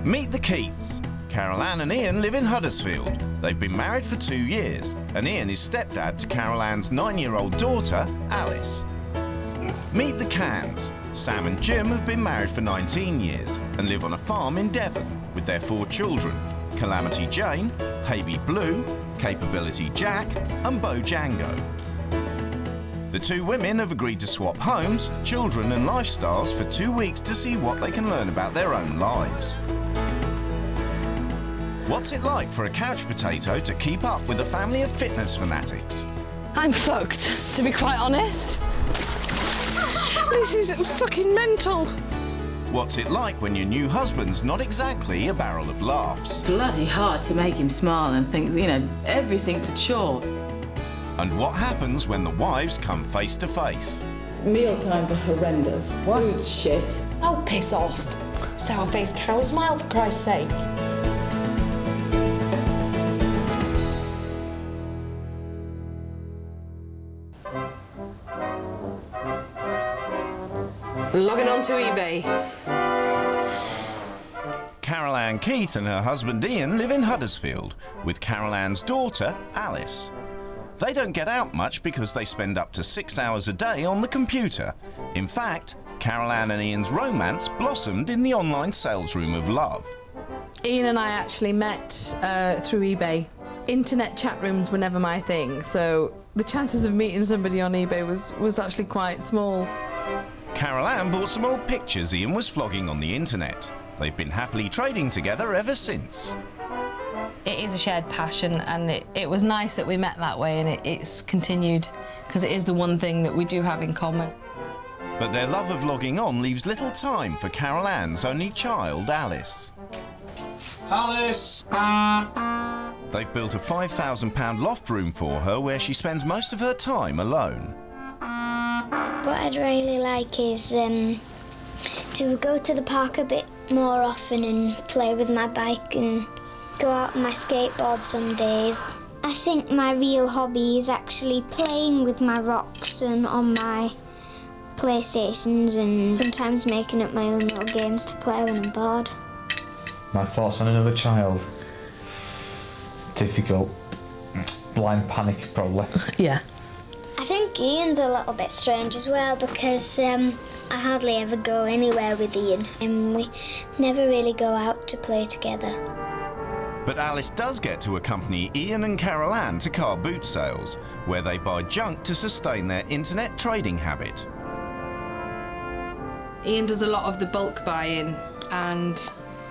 Meet the Keiths. Carol Ann and Ian live in Huddersfield. They've been married for 2 years, and Ian is stepdad to Carol Ann's 9-year-old daughter, Alice. Meet the Cans. Sam and Jim have been married for 19 years and live on a farm in Devon with their 4 children, Calamity Jane, Haby Blue, Capability Jack, and Bojango. The 2 women have agreed to swap homes, children and lifestyles for 2 weeks to see what they can learn about their own lives. What's it like for a couch potato to keep up with a family of fitness fanatics? I'm fucked, to be quite honest. This is fucking mental. What's it like when your new husband's not exactly a barrel of laughs? Bloody hard to make him smile and think, you know, everything's a chore. And what happens when the wives come face to face? Meal times are horrendous. Food's shit. Oh, piss off. Sour-faced Carol, smile for Christ's sake. Logging on to eBay. Carol Ann Keith and her husband Ian live in Huddersfield with Carol Ann's daughter Alice. They don't get out much because they spend up to 6 hours a day on the computer. In fact, Carol Ann and Ian's romance blossomed in the online sales room of love. Ian and I actually met through eBay. Internet chat rooms were never my thing, so the chances of meeting somebody on eBay was actually quite small. Carol Ann bought some old pictures Ian was flogging on the internet. They've been happily trading together ever since. It is a shared passion, and it was nice that we met that way, and it's continued, because it is the one thing that we do have in common. But their love of logging on leaves little time for Carol Ann's only child, Alice. Alice! They've built a £5,000 loft room for her where she spends most of her time alone. What I'd really like is to go to the park a bit more often and play with my bike and go out on my skateboard some days. I think my real hobby is actually playing with my rocks and on my PlayStations and sometimes making up my own little games to play when I'm bored. My thoughts on another child? Difficult. Blind panic, probably. Yeah. I think Ian's a little bit strange as well because I hardly ever go anywhere with Ian and we never really go out to play together. But Alice does get to accompany Ian and Carol Ann to car boot sales, where they buy junk to sustain their internet trading habit. Ian does a lot of the bulk buying, and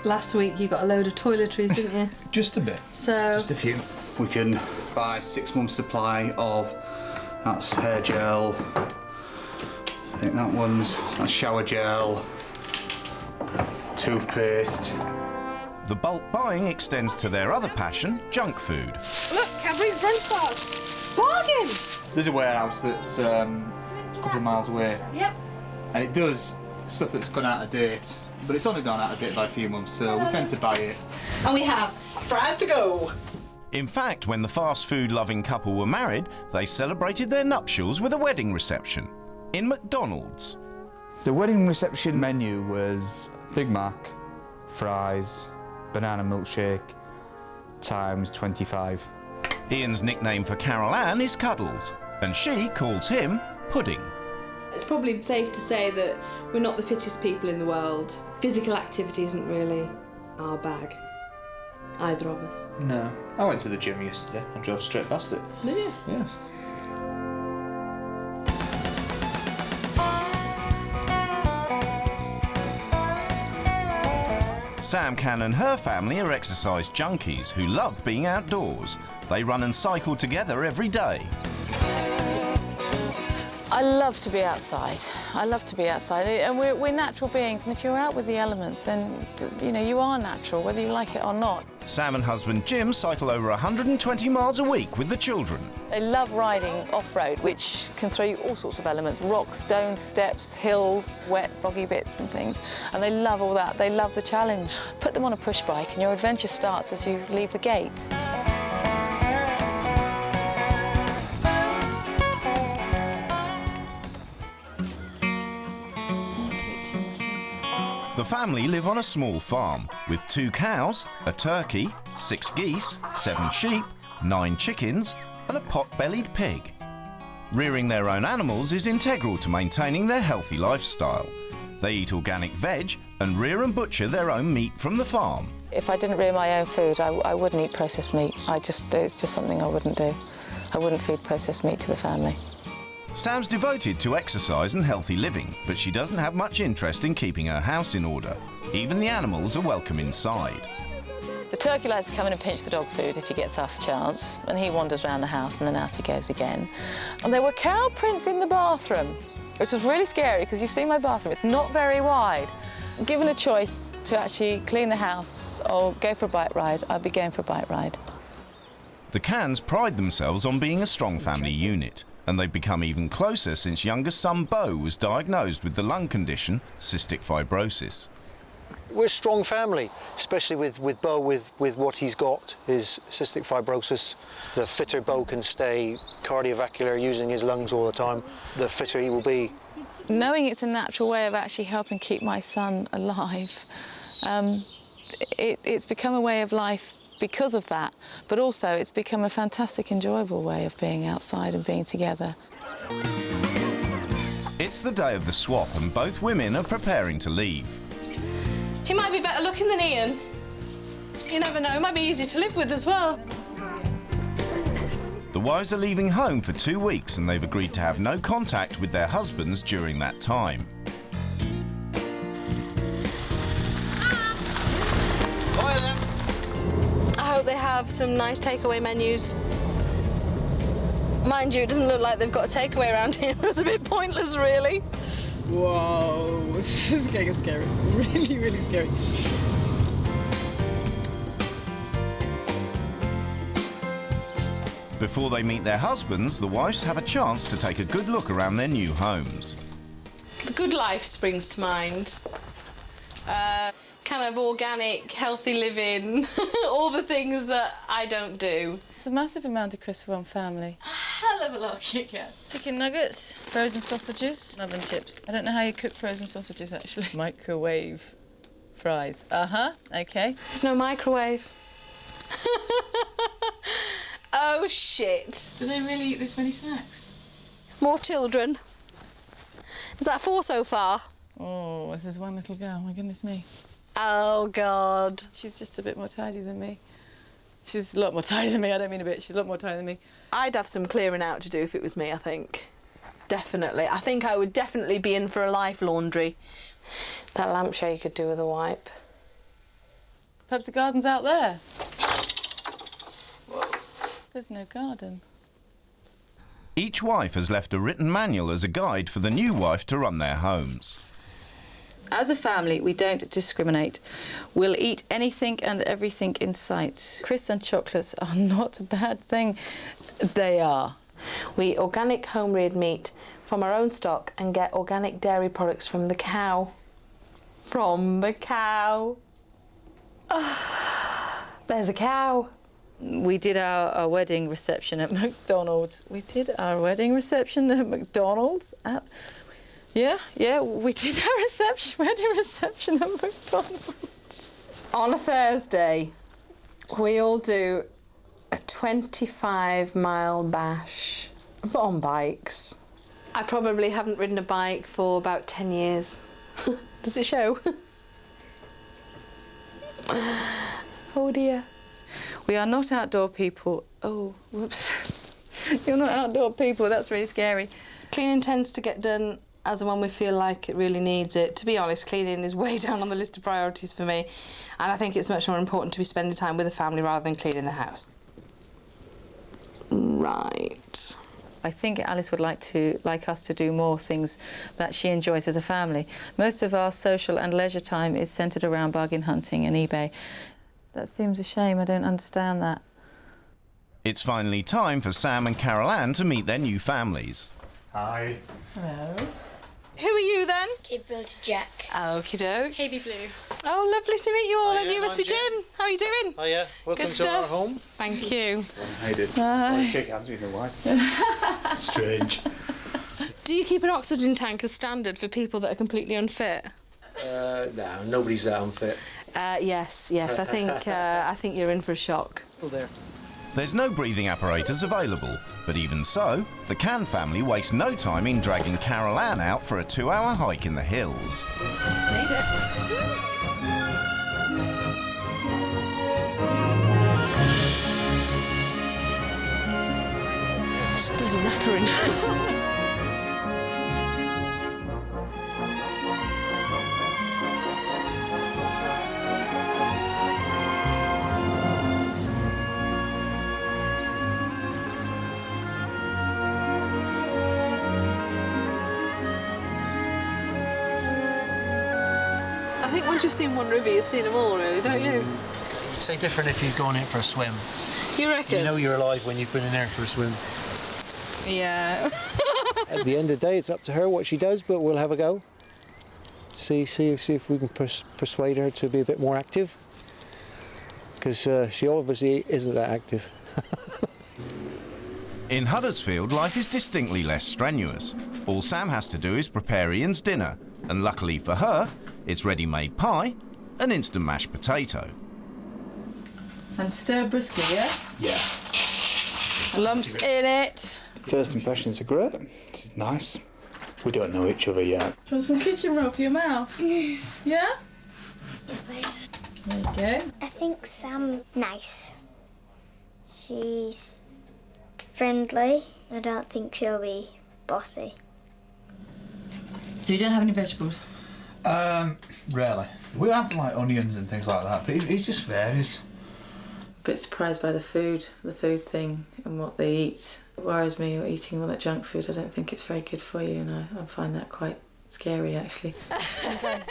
last week you got a load of toiletries, didn't you? Just a bit. So just a few. We can buy 6 months' supply of that's hair gel. I think that's shower gel, toothpaste. The bulk buying extends to their other passion, junk food. Look, Cadbury's brunch bars. Bargain! There's a warehouse that's a couple of miles away. Yep. And it does stuff that's gone out of date, but it's only gone out of date by a few months, so we tend to buy it. And we have fries to go. In fact, when the fast food-loving couple were married, they celebrated their nuptials with a wedding reception in McDonald's. The wedding reception menu was Big Mac, fries, banana milkshake, times 25. Ian's nickname for Carol Ann is Cuddles, and she calls him Pudding. It's probably safe to say that we're not the fittest people in the world. Physical activity isn't really our bag, either of us. No, I went to the gym yesterday. I drove straight past it. Did you? Yeah. Sam Can and her family are exercise junkies who love being outdoors. They run and cycle together every day. I love to be outside. I love to be outside, and we're natural beings, and if you're out with the elements, then, you know, you are natural, whether you like it or not. Sam and husband Jim cycle over 120 miles a week with the children. They love riding off-road, which can throw you all sorts of elements, rocks, stones, steps, hills, wet, boggy bits and things, and they love all that. They love the challenge. Put them on a push bike and your adventure starts as you leave the gate. The family live on a small farm with 2 cows, a turkey, 6 geese, 7 sheep, 9 chickens and a pot-bellied pig. Rearing their own animals is integral to maintaining their healthy lifestyle. They eat organic veg and rear and butcher their own meat from the farm. If I didn't rear my own food, I wouldn't eat processed meat. It's just something I wouldn't do. I wouldn't feed processed meat to the family. Sam's devoted to exercise and healthy living, but she doesn't have much interest in keeping her house in order. Even the animals are welcome inside. The turkey likes to come in and pinch the dog food if he gets half a chance, and he wanders around the house and then out he goes again. And there were cow prints in the bathroom, which was really scary because you've seen my bathroom, it's not very wide. Given a choice to actually clean the house or go for a bike ride, I'd be going for a bike ride. The Cans pride themselves on being a strong family unit, and they've become even closer since youngest son Beau was diagnosed with the lung condition cystic fibrosis. We're a strong family, especially with Beau, with what he's got, his cystic fibrosis. The fitter Beau can stay cardiovascular using his lungs all the time, the fitter he will be. Knowing it's a natural way of actually helping keep my son alive, it's become a way of life because of that, but also it's become a fantastic, enjoyable way of being outside and being together. It's the day of the swap and both women are preparing to leave. He might be better looking than Ian. You never know, he might be easier to live with as well. The wives are leaving home for 2 weeks and they've agreed to have no contact with their husbands during that time. Bye then. I hope they have some nice takeaway menus. Mind you, it doesn't look like they've got a takeaway around here. That's a bit pointless, really. Whoa, this is getting scary. Really, really scary. Before they meet their husbands, the wives have a chance to take a good look around their new homes. The good life springs to mind. Kind of organic, healthy living, all the things that I don't do. It's a massive amount of crisps for one family. Hell of a lot of Kit Kat. Chicken nuggets, frozen sausages, and oven chips. I don't know how you cook frozen sausages, actually. Microwave fries. Uh-huh, OK. There's no microwave. Oh, shit. Do they really eat this many snacks? More children. Is that 4 so far? Oh, this is one little girl, my goodness me. Oh, God. She's just a bit more tidy than me. She's a lot more tidy than me, I don't mean a bit, she's a lot more tidy than me. I'd have some clearing out to do if it was me, I think. Definitely. I think I would definitely be in for a life laundry. That lampshade could do with a wipe. Perhaps the garden's out there. Whoa. There's no garden. Each wife has left a written manual as a guide for the new wife to run their homes. As a family, we don't discriminate. We'll eat anything and everything in sight. Crisps and chocolates are not a bad thing. They are. We eat organic home-reared meat from our own stock and get organic dairy products from the cow. From the cow. There's a cow. We did our wedding reception at McDonald's. We did our wedding reception at McDonald's. Yeah, we did our wedding reception at McDonald's. On a Thursday, we all do a 25-mile bash on bikes. I probably haven't ridden a bike for about 10 years. Does it show? Oh dear. We are not outdoor people. Oh, whoops. You're not outdoor people, that's really scary. Cleaning tends to get done as and when we feel like it really needs it. To be honest, cleaning is way down on the list of priorities for me, and I think it's much more important to be spending time with the family rather than cleaning the house. Right. I think Alice would like us to do more things that she enjoys as a family. Most of our social and leisure time is centred around bargain hunting and eBay. That seems a shame, I don't understand that. It's finally time for Sam and Carol Ann to meet their new families. Hi. Hello. Who are you then? Capability Jack. Okie doke. Baby Blue. Oh, lovely to meet you all, and Hiya, you must be Jim. Jim. How are you doing? Oh yeah, welcome Good to stuff. our home. Thank you. How you doing? Hi. Oh, shake hands with your wife. Strange. Do you keep an oxygen tank as standard for people that are completely unfit? No, nobody's that unfit. Yes. I think you're in for a shock. Oh, there. There's no breathing apparatus available, but even so, the Can family waste no time in dragging Carol Ann out for a 2-hour hike in the hills. Made it. Just bloody knackering. I think once you've seen one river, you've seen them all, really, don't you? Say different if you've gone in for a swim. You reckon? You know you're alive when you've been in there for a swim. Yeah. At the end of the day, it's up to her what she does, but we'll have a go. See if we can persuade her to be a bit more active, because she obviously isn't that active. In Huddersfield, life is distinctly less strenuous. All Sam has to do is prepare Ian's dinner, and luckily for her, it's ready-made pie and instant mashed potato. And stir briskly, yeah? Yeah. Lumps in it. First impressions are great. It's nice. We don't know each other yet. Do you want some kitchen roll for your mouth? Yeah? Yes, please. There you go. I think Sam's nice. She's friendly. I don't think she'll be bossy. So you don't have any vegetables? Rarely. We have like onions and things like that, but it just varies. A bit surprised by the food thing and what they eat. It worries me eating all that junk food. I don't think it's very good for you, and I find that quite scary, actually.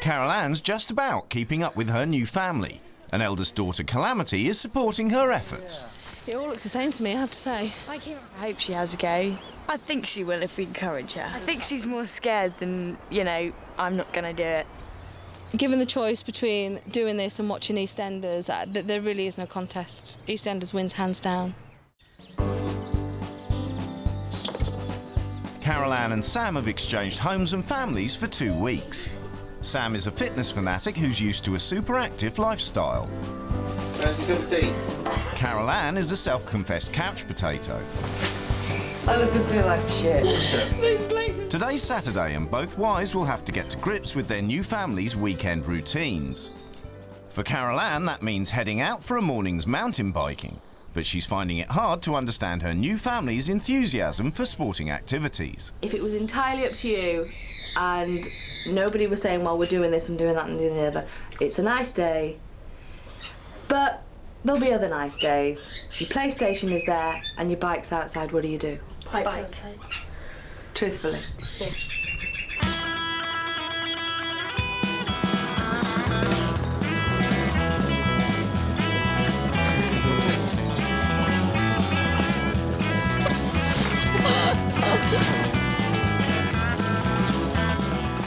Carol Ann's just about keeping up with her new family. An eldest daughter, Calamity, is supporting her efforts. It all looks the same to me, I have to say. I hope she has a go. I think she will if we encourage her. I think she's more scared than, you know, I'm not going to do it. Given the choice between doing this and watching EastEnders, there really is no contest. EastEnders wins hands down. Carol Ann and Sam have exchanged homes and families for 2 weeks. Sam is a fitness fanatic who's used to a super active lifestyle. There's a cup of tea. Carol Ann is a self-confessed couch potato. I look and feel like shit. Today's Saturday and both wives will have to get to grips with their new family's weekend routines. For Carol Ann, that means heading out for a morning's mountain biking, but she's finding it hard to understand her new family's enthusiasm for sporting activities. If it was entirely up to you and nobody was saying, well, we're doing this and doing that and doing the other, it's a nice day, but there'll be other nice days. Your PlayStation is there and your bike's outside, what do you do? Bike. Truthfully.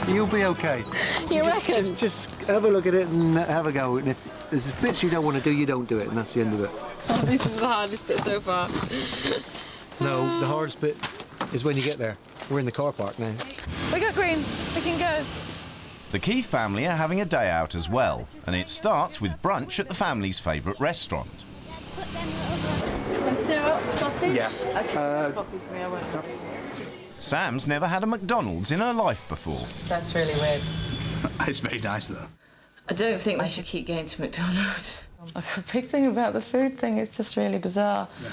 You'll be okay. You reckon? Just have a look at it and have a go. And if there's bits you don't want to do, you don't do it, and that's the end of it. Oh, this is the hardest bit so far. No, the hardest bit is when you get there. We're in the car park now. We got green. We can go. The Keith family are having a day out as well, and it starts with brunch at the family's favourite restaurant. And syrup, sausage? Yeah. Actually, coffee for me, I won't. Sam's never had a McDonald's in her life before. That's really weird. It's very nice though. I don't think they should keep going to McDonald's. The big thing about the food thing is just really bizarre. Yeah.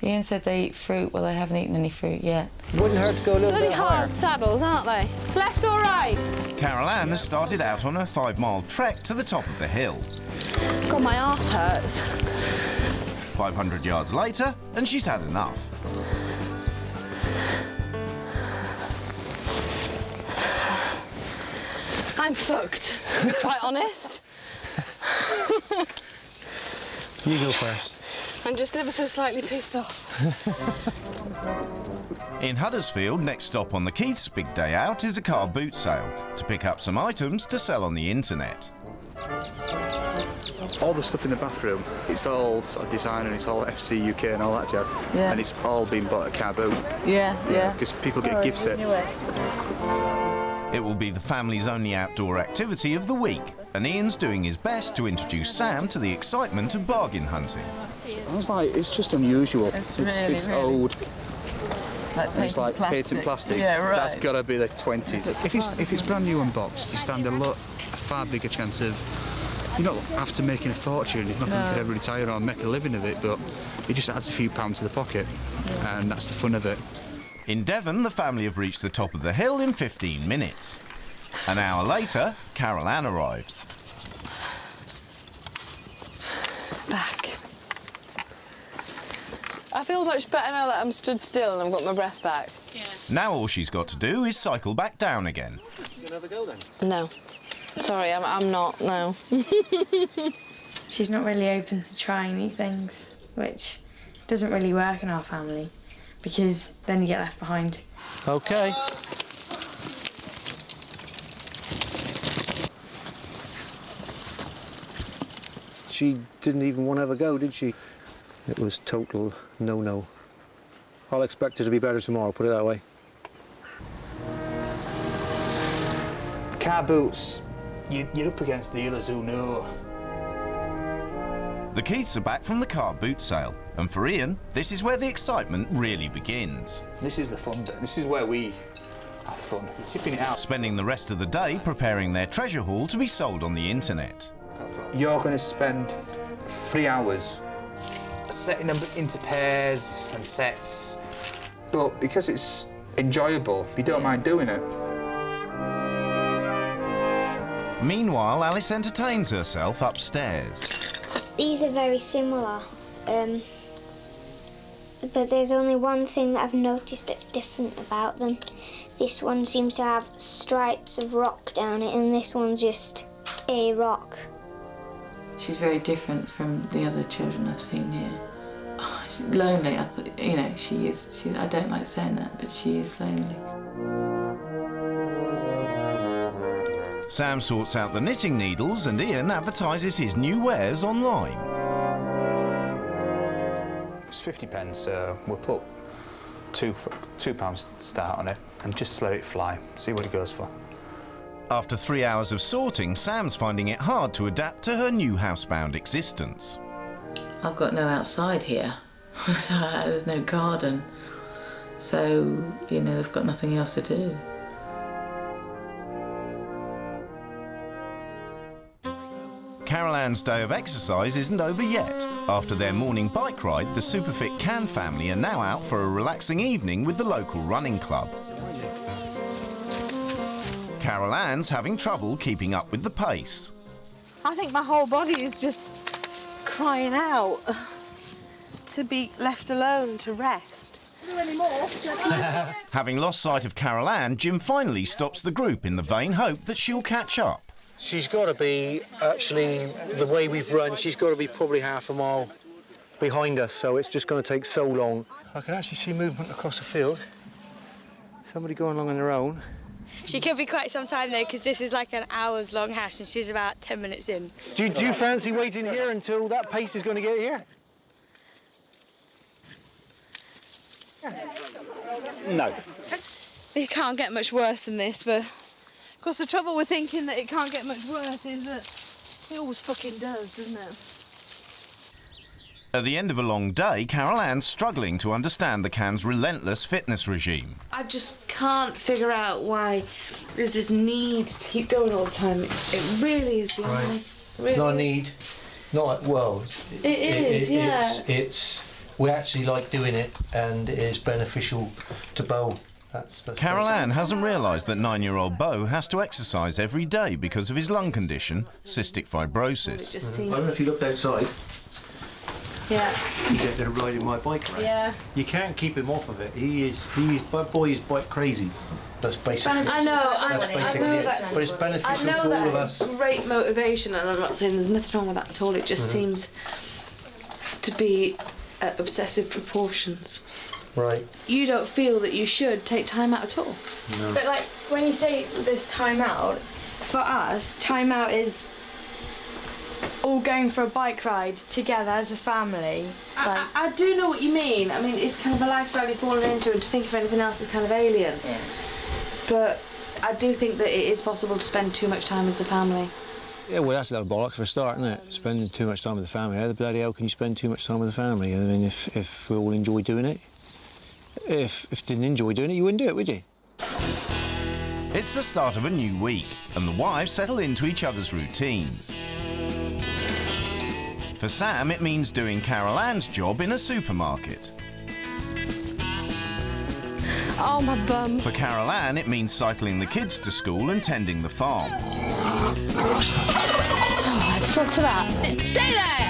Ian said they eat fruit. Well, they haven't eaten any fruit yet. Wouldn't hurt to go a little Bloody bit higher. hard saddles, aren't they? Left or right? Carol Ann has started out on her 5-mile trek to the top of the hill. God, my arse hurts. 500 yards later, and she's had enough. I'm fucked, to be quite honest. You go first. I'm just ever so slightly pissed off. In Huddersfield, next stop on the Keith's big day out is a car boot sale to pick up some items to sell on the internet. All the stuff in the bathroom, it's all sort of designer, it's all FC UK and all that jazz. Yeah. And it's all been bought at Car Boot. Yeah. Because people get gift sets. It will be the family's only outdoor activity of the week, and Ian's doing his best to introduce Sam to the excitement of bargain hunting. I was like, it's just unusual. It's really Like old. It's like plastic. patent plastic. Yeah, right. That's got to be the 20s. If it's brand new unboxed, you stand a far bigger chance of. You don't have to making a fortune. If nothing, you could ever retire or make a living of it, but it just adds a few pounds to the pocket, and that's the fun of it. In Devon, the family have reached the top of the hill in 15 minutes. An hour later, Carol Ann arrives. Back. I feel much better now that I'm stood still and I've got my breath back. Yeah. Now all she's got to do is cycle back down again. You gonna have a go then? No. Sorry, I'm not, no. She's not really open to trying new things, which doesn't really work in our family, because then you get left behind. Okay. She didn't even want to have a go, did she? It was total no-no. I'll expect her to be better tomorrow, put it that way. Car boots, you're up against dealers who know. The Keiths are back from the car boot sale, and for Ian, this is where the excitement really begins. This is the fun bit. This is where we have fun. We're tipping it out. Spending the rest of the day preparing their treasure haul to be sold on the internet. You're going to spend 3 hours setting them into pairs and sets, but because it's enjoyable, you don't mind doing it. Meanwhile, Alice entertains herself upstairs. These are very similar, but there's only one thing that I've noticed that's different about them. This one seems to have stripes of rock down it, and this one's just a rock. She's very different from the other children I've seen here. Oh, she's lonely, you know, she is. I don't like saying that, but she is lonely. Sam sorts out the knitting needles and Ian advertises his new wares online. It's 50p, so we'll put £2 start on it and just let it fly, see what it goes for. After 3 hours of sorting, Sam's finding it hard to adapt to her new housebound existence. I've got no outside here. There's no garden. So, you know, they've got nothing else to do. Carol Ann's day of exercise isn't over yet. After their morning bike ride, the Superfit Can family are now out for a relaxing evening with the local running club. Carol Ann's having trouble keeping up with the pace. I think my whole body is just crying out to be left alone to rest. Having lost sight of Carol Ann, Jim finally stops the group in the vain hope that she'll catch up. She's got to be, actually, the way we've run, she's got to be probably half a mile behind us, so it's just going to take so long. I can actually see movement across the field. Somebody going along on their own. She could be quite some time though, because this is like an hours-long hash and she's about 10 minutes in. Do you fancy waiting here until that pace is going to get here? No. It can't get much worse than this, but of course the trouble with thinking that it can't get much worse is that it always fucking does, doesn't it? At the end of a long day, Carol Ann's struggling to understand the Can's relentless fitness regime. I just can't figure out why there's this need to keep going all the time. It really is beyond me. Really. It's not a need. Not, well, it is, yeah. It's we actually like doing it and it is beneficial to Bo. That's Carol Ann hasn't realised that 9-year-old Bo has to exercise every day because of his lung condition, cystic fibrosis. I don't know if you looked outside. Yeah. He's out there riding my bike around. Yeah. You can't keep him off of it. My boy is bike crazy. That's basically I know, it. But it's beneficial to all of us. Great motivation, and I'm not saying there's nothing wrong with that at all. It just seems to be obsessive proportions. Right. You don't feel that you should take time out at all. No. But like, when you say this time out, for us, time out is all going for a bike ride together as a family. Like, I do know what you mean. I mean, it's kind of a lifestyle you've fallen into, and to think of anything else is kind of alien. Yeah. But I do think that it is possible to spend too much time as a family. Yeah, well, that's a lot of bollocks for a start, isn't it? Spending too much time with the family. How the bloody hell can you spend too much time with the family? I mean, if we all enjoy doing it. If you didn't enjoy doing it, you wouldn't do it, would you? It's the start of a new week, and the wives settle into each other's routines. For Sam, it means doing Carol Ann's job in a supermarket. Oh, my bum. For Carol Ann, it means cycling the kids to school and tending the farm. Oh, I'd frog for that. Stay there!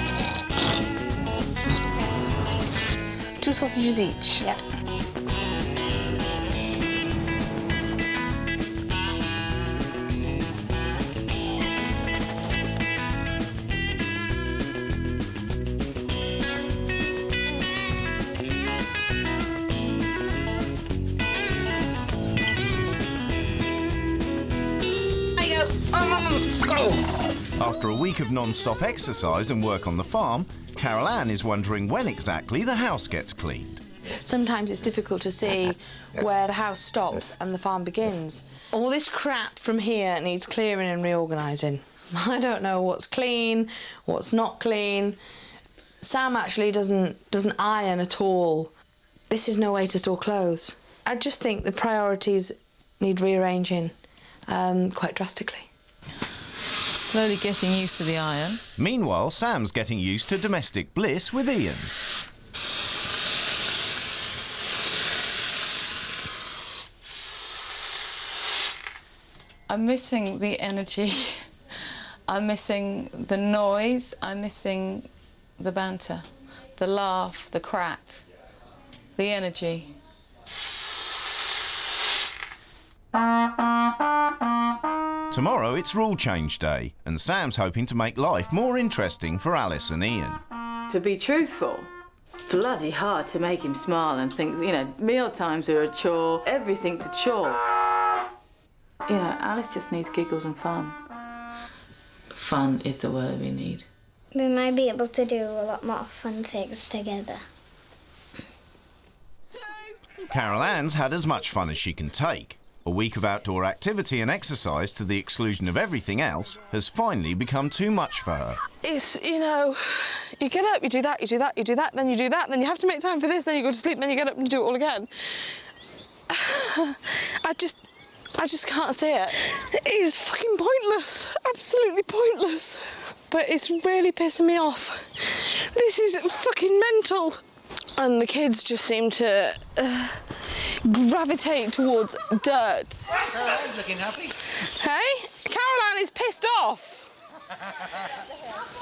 2 sausages each. Yeah. After a week of non-stop exercise and work on the farm, Carol Ann is wondering when exactly the house gets cleaned. sometimes it's difficult to see where the house stops and the farm begins. All this crap from here needs clearing and reorganising. I don't know what's clean, what's not clean. Sam actually doesn't iron at all. This is no way to store clothes. I just think the priorities need rearranging quite drastically. Slowly getting used to the iron. Meanwhile, Sam's getting used to domestic bliss with Ian. I'm missing the energy. I'm missing the noise. I'm missing the banter, the laugh, the crack, the energy. Tomorrow it's rule change day, and Sam's hoping to make life more interesting for Alice and Ian. To be truthful, bloody hard to make him smile and think, you know, meal times are a chore, everything's a chore. You know, Alice just needs giggles and fun. Fun is the word we need. We might be able to do a lot more fun things together. Carol Ann's had as much fun as she can take. A week of outdoor activity and exercise to the exclusion of everything else has finally become too much for her. It's, you know, you get up, you do that, you do that, you do that, then you do that, then you have to make time for this, then you go to sleep, then you get up and do it all again. I just can't say it. It is fucking pointless, absolutely pointless. But it's really pissing me off. This is fucking mental. And the kids just seem to gravitate towards dirt. Caroline's looking happy. Hey? Caroline is pissed off.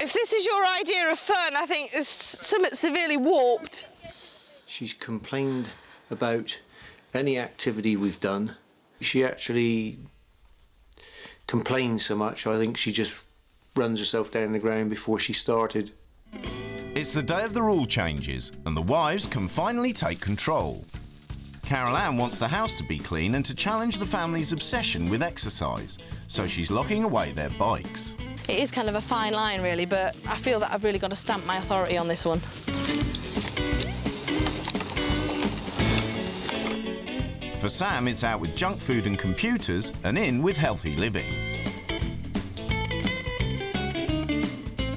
If this is your idea of fun, I think it's something severely warped. She's complained about any activity we've done. She actually complains so much, I think she just runs herself down the ground before she started. It's the day of the rule changes, and the wives can finally take control. Carol Ann wants the house to be clean and to challenge the family's obsession with exercise, so she's locking away their bikes. It is kind of a fine line, really, but I feel that I've really got to stamp my authority on this one. For Sam, it's out with junk food and computers, and in with healthy living.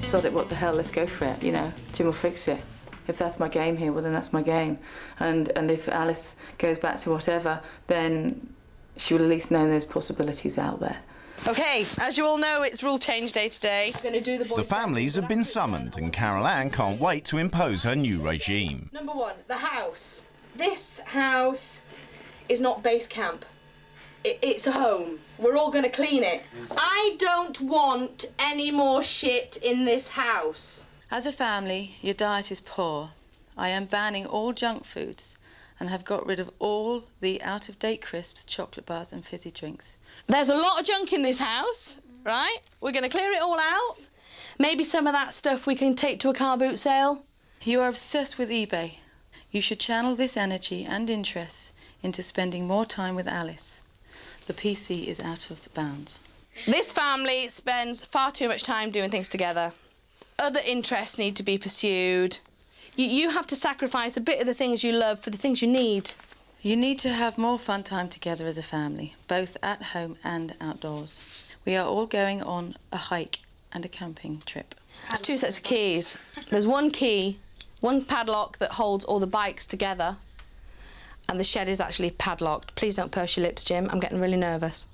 Sod it, what the hell, let's go for it, you know. Jim will fix it. If that's my game here, well, then that's my game. And if Alice goes back to whatever, then she will at least know there's possibilities out there. OK, as you all know, it's rule change day today. We're going to do the boys' The families have been summoned, and Carol Ann can't wait to impose her new regime. Number one, the house. This house is not base camp. It's a home. We're all going to clean it. I don't want any more shit in this house. As a family, your diet is poor. I am banning all junk foods and have got rid of all the out-of-date crisps, chocolate bars and fizzy drinks. There's a lot of junk in this house, right? We're going to clear it all out. Maybe some of that stuff we can take to a car boot sale. You are obsessed with eBay. You should channel this energy and interest into spending more time with Alice. The PC is out of bounds. This family spends far too much time doing things together. Other interests need to be pursued. You have to sacrifice a bit of the things you love for the things you need. You need to have more fun time together as a family, both at home and outdoors. We are all going on a hike and a camping trip. There's two sets of keys. There's one key, one padlock that holds all the bikes together, and the shed is actually padlocked. Please don't purse your lips, Jim. I'm getting really nervous.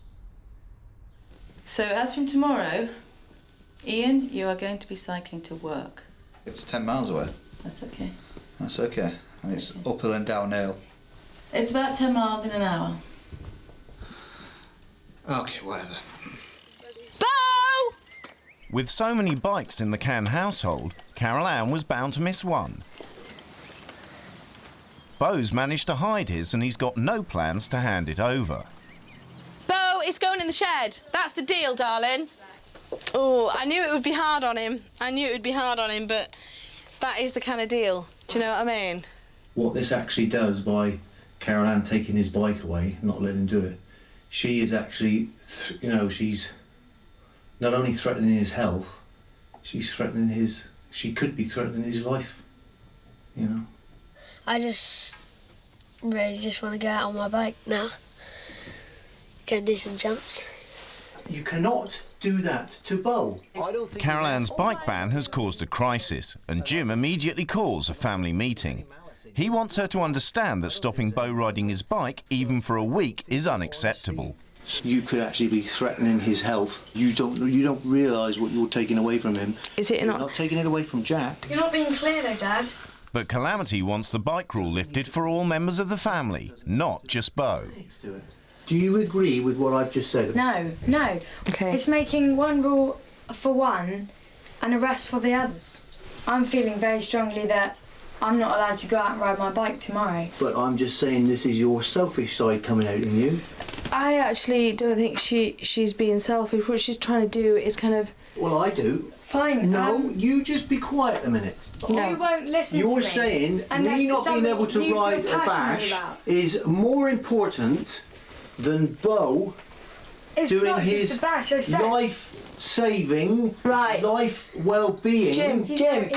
So as from tomorrow, Ian, you are going to be cycling to work. It's 10 miles away. That's okay. That's okay. And it's uphill and downhill. It's about 10 miles in an hour. Okay, whatever. Bo! With so many bikes in the Cann household, Carol Ann was bound to miss one. Bo's managed to hide his, and he's got no plans to hand it over. Bo, it's going in the shed. That's the deal, darling. Oh, I knew it would be hard on him. But that is the kind of deal. Do you know what I mean? What this actually does by Carol Ann taking his bike away, not letting him do it, she is actually, she's not only threatening his health, she could be threatening his life, you know. I just really just want to go out on my bike now. Go and do some jumps. You cannot do that to Bo. Carol Ann's bike ban has caused a crisis, and Jim immediately calls a family meeting. He wants her to understand that stopping Bo riding his bike, even for a week, is unacceptable. You could actually be threatening his health. You don't realise what you're taking away from him. You're not taking it away from Jack. You're not being clear though, Dad. But Calamity wants the bike rule lifted for all members of the family, not just Bo. Do you agree with what I've just said? No. Okay. It's making one rule for one and a rest for the others. I'm feeling very strongly that I'm not allowed to go out and ride my bike tomorrow. But I'm just saying this is your selfish side coming out in you. I actually don't think she's being selfish. What she's trying to do is kind of... Well, I do. Fine. No, you just be quiet a minute. No. You won't listen to me. You're saying me not being able to ride a bash is more important than Bo doing his life-saving, life well-being. Jim, you get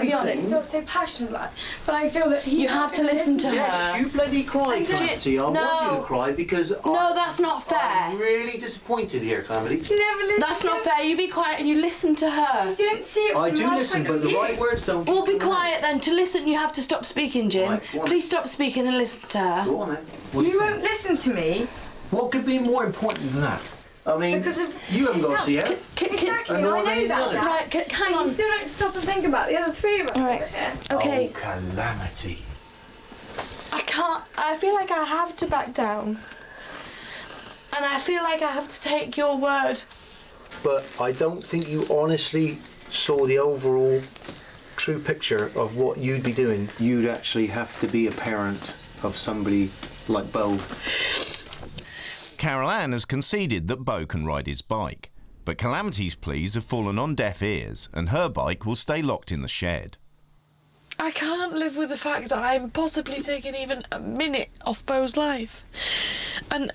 me on it. I feel so passionate about it, but I feel that you have to listen to her. Yes, you bloody cry, Calamity. I want you to cry because that's not fair. I'm really disappointed here, Calamity. You never listen. That's not fair. You be quiet and you listen to her. You don't see it from I do my listen, point but of the view. right words don't. Well, be quiet then. To listen, you have to stop speaking, Jim. Right, please stop speaking and listen to her. Go on then. You won't listen to me. What could be more important than that? I mean, you haven't got to see it. Exactly, I know that. Right, hang on. You still don't stop and think about the other three of us over here. Okay. Oh, Calamity. I can't. I feel like I have to back down. And I feel like I have to take your word. But I don't think you honestly saw the overall true picture of what you'd be doing. You'd actually have to be a parent of somebody like Bo. Carol Ann has conceded that Bo can ride his bike, but Calamity's pleas have fallen on deaf ears, and her bike will stay locked in the shed. I can't live with the fact that I'm possibly taking even a minute off Bo's life. And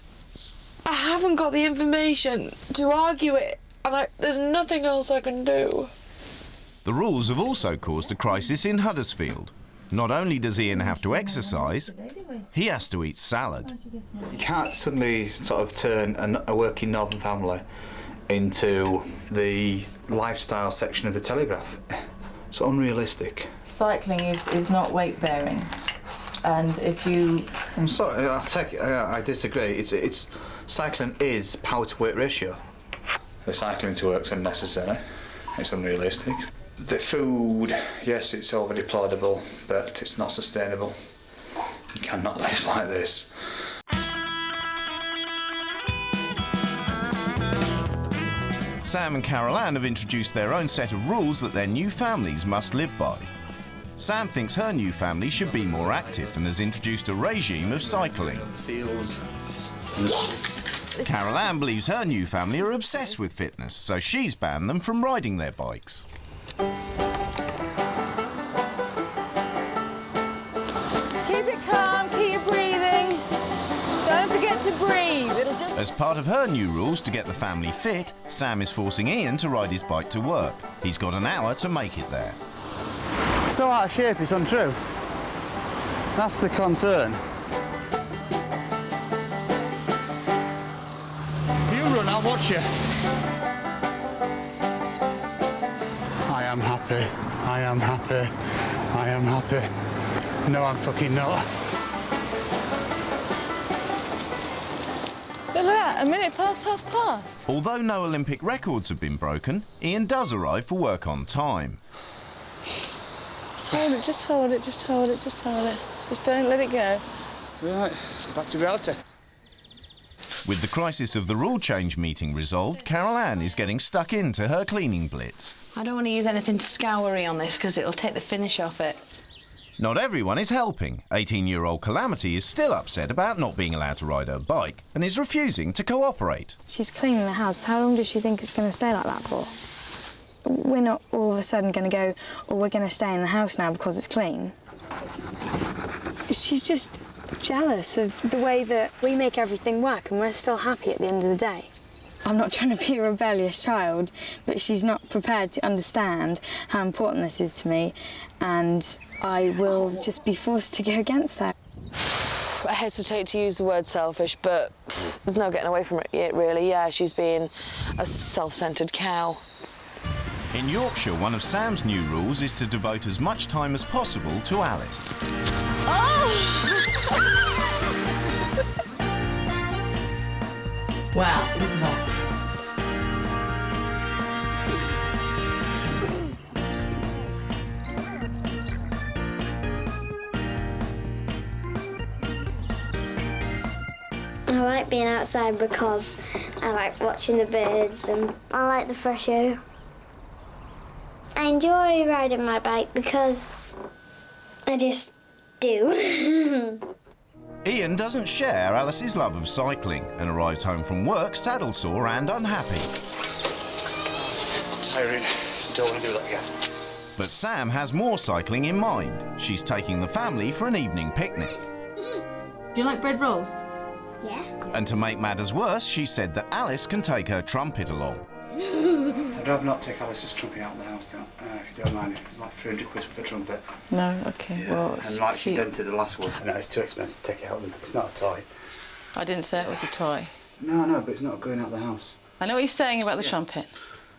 I haven't got the information to argue it, and there's nothing else I can do. The rules have also caused a crisis in Huddersfield. Not only does Ian have to exercise, he has to eat salad. You can't suddenly sort of turn a working northern family into the lifestyle section of the Telegraph. It's unrealistic. Cycling is not weight bearing, and if you... I'm sorry, I disagree. It's cycling is power to weight ratio. The cycling to work's unnecessary. It's unrealistic. The food, yes, it's overly deplorable, but it's not sustainable. You cannot live like this. Sam and Carol Ann have introduced their own set of rules that their new families must live by. Sam thinks her new family should be more active and has introduced a regime of cycling. Carol Ann believes her new family are obsessed with fitness, so she's banned them from riding their bikes. Just keep it calm, keep breathing. Don't forget to breathe. It'll just... As part of her new rules to get the family fit, Sam is forcing Ian to ride his bike to work. He's got an hour to make it there. So out of shape, it's untrue. That's the concern. You run, I'll watch you. I am happy. I am happy. I am happy. No, I'm fucking not. Look at that, 1:05. Although no Olympic records have been broken, Ian does arrive for work on time. Just hold it, just hold it, just hold it, just hold it. Just don't let it go. Right, back to reality. With the crisis of the rule change meeting resolved, Carol Ann is getting stuck into her cleaning blitz. I don't want to use anything scoury on this because it'll take the finish off it. Not everyone is helping. 18-year-old Calamity is still upset about not being allowed to ride her bike and is refusing to cooperate. She's cleaning the house. How long does she think it's going to stay like that for? We're not all of a sudden going to go, or we're going to stay in the house now because it's clean. She's just jealous of the way that we make everything work and we're still happy at the end of the day. I'm not trying to be a rebellious child, but she's not prepared to understand how important this is to me, and I will just be forced to go against her. I hesitate to use the word selfish, but there's no getting away from it really. Yeah, she's being a self-centred cow. In Yorkshire, one of Sam's new rules is to devote as much time as possible to Alice. Wow, look at that. I like being outside because I like watching the birds and I like the fresh air. I enjoy riding my bike because I just do. Ian doesn't share Alice's love of cycling and arrives home from work saddle-sore and unhappy. Tiring. Don't want to do that again. But Sam has more cycling in mind. She's taking the family for an evening picnic. Do you like bread rolls? Yeah. And to make matters worse, she said that Alice can take her trumpet along. I'd rather not take Alice's trumpet out of the house, if you don't mind. It's like 300 quid for the trumpet. No, okay, Yeah. well... And like she dented the last one. No, it's too expensive to take it out of them. It's not a toy. I didn't say it was a toy. No, but it's not going out of the house. I know what you're saying about the trumpet.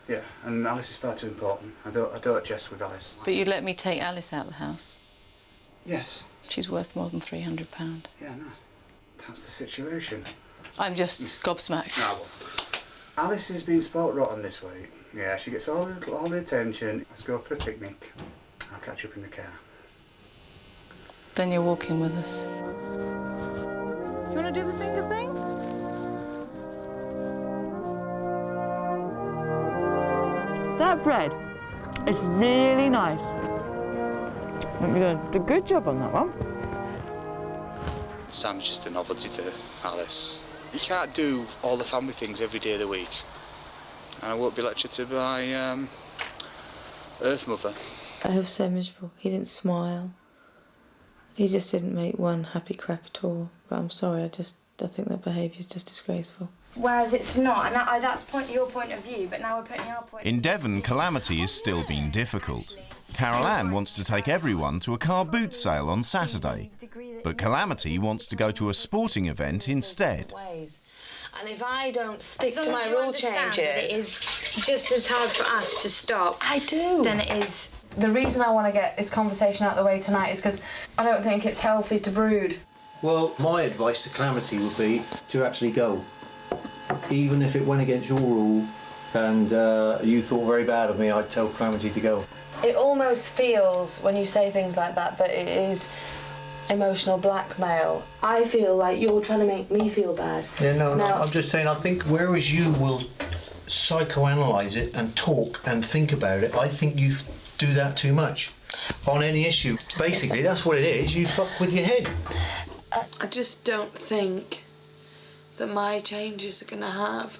Yeah, and Alice is far too important. I don't jest with Alice. But you'd let me take Alice out of the house? Yes. She's worth more than £300. Yeah, no. That's the situation. I'm just gobsmacked. No, well, Alice has been spoilt rotten this week. Yeah, she gets all the attention. Let's go for a picnic. I'll catch you up in the car. Then you're walking with us. Do you want to do the finger thing? That bread is really nice. You're doing a good job on that one. Sam's just a novelty to Alice. You can't do all the family things every day of the week. And I won't be lectured to by Earth Mother. I was so miserable. He didn't smile. He just didn't make one happy crack at all. But I'm sorry, I think that behaviour is just disgraceful. Whereas it's not, and that's your point of view, but now we're putting our point. In Devon, calamity is still being difficult. Carol Ann wants to take everyone to a car boot sale on Saturday, but Calamity wants to go to a sporting event instead. And if I don't stick As to long my as you rule understand changes... that it is just as hard for us to stop. I do. Than it is. The reason I want to get this conversation out of the way tonight is because I don't think it's healthy to brood. Well, my advice to Calamity would be to actually go. Even if it went against your rule and you thought very bad of me, I'd tell Calamity to go. It almost feels, when you say things like that it is emotional blackmail. I feel like you're trying to make me feel bad. Yeah, no, I'm just saying, I think whereas you will psychoanalyse it and talk and think about it, I think you do that too much on any issue. Basically, that's what it is, you fuck with your head. I just don't think that my changes are going to have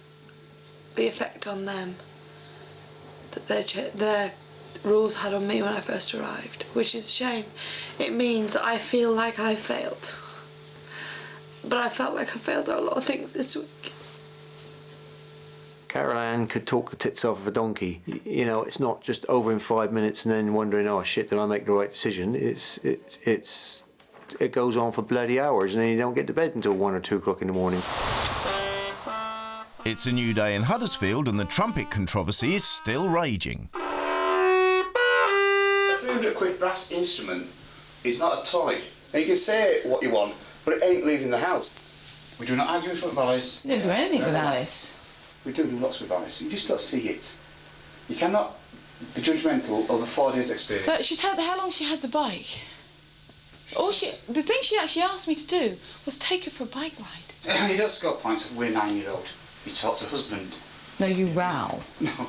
the effect on them that their rules had on me when I first arrived, which is a shame. It means that I feel like I failed. But I felt like I failed at a lot of things this week. Carol Ann could talk the tits off of a donkey. You know, it's not just over in 5 minutes and then wondering, oh shit, did I make the right decision? It goes on for bloody hours and then you don't get to bed until 1 or 2 o'clock in the morning. It's a new day in Huddersfield and the trumpet controversy is still raging. A 300 quid brass instrument is not a toy. And you can say what you want, but it ain't leaving the house. We do not argue in front of Alice. You didn't do anything with Alice. We do lots with Alice. You just don't see it. You cannot be judgmental over 4 days' experience. But how long she had the bike? The thing she actually asked me to do was take her for a bike ride. You don't score points with a 9-year-old. You talk to husband. No, you row. No.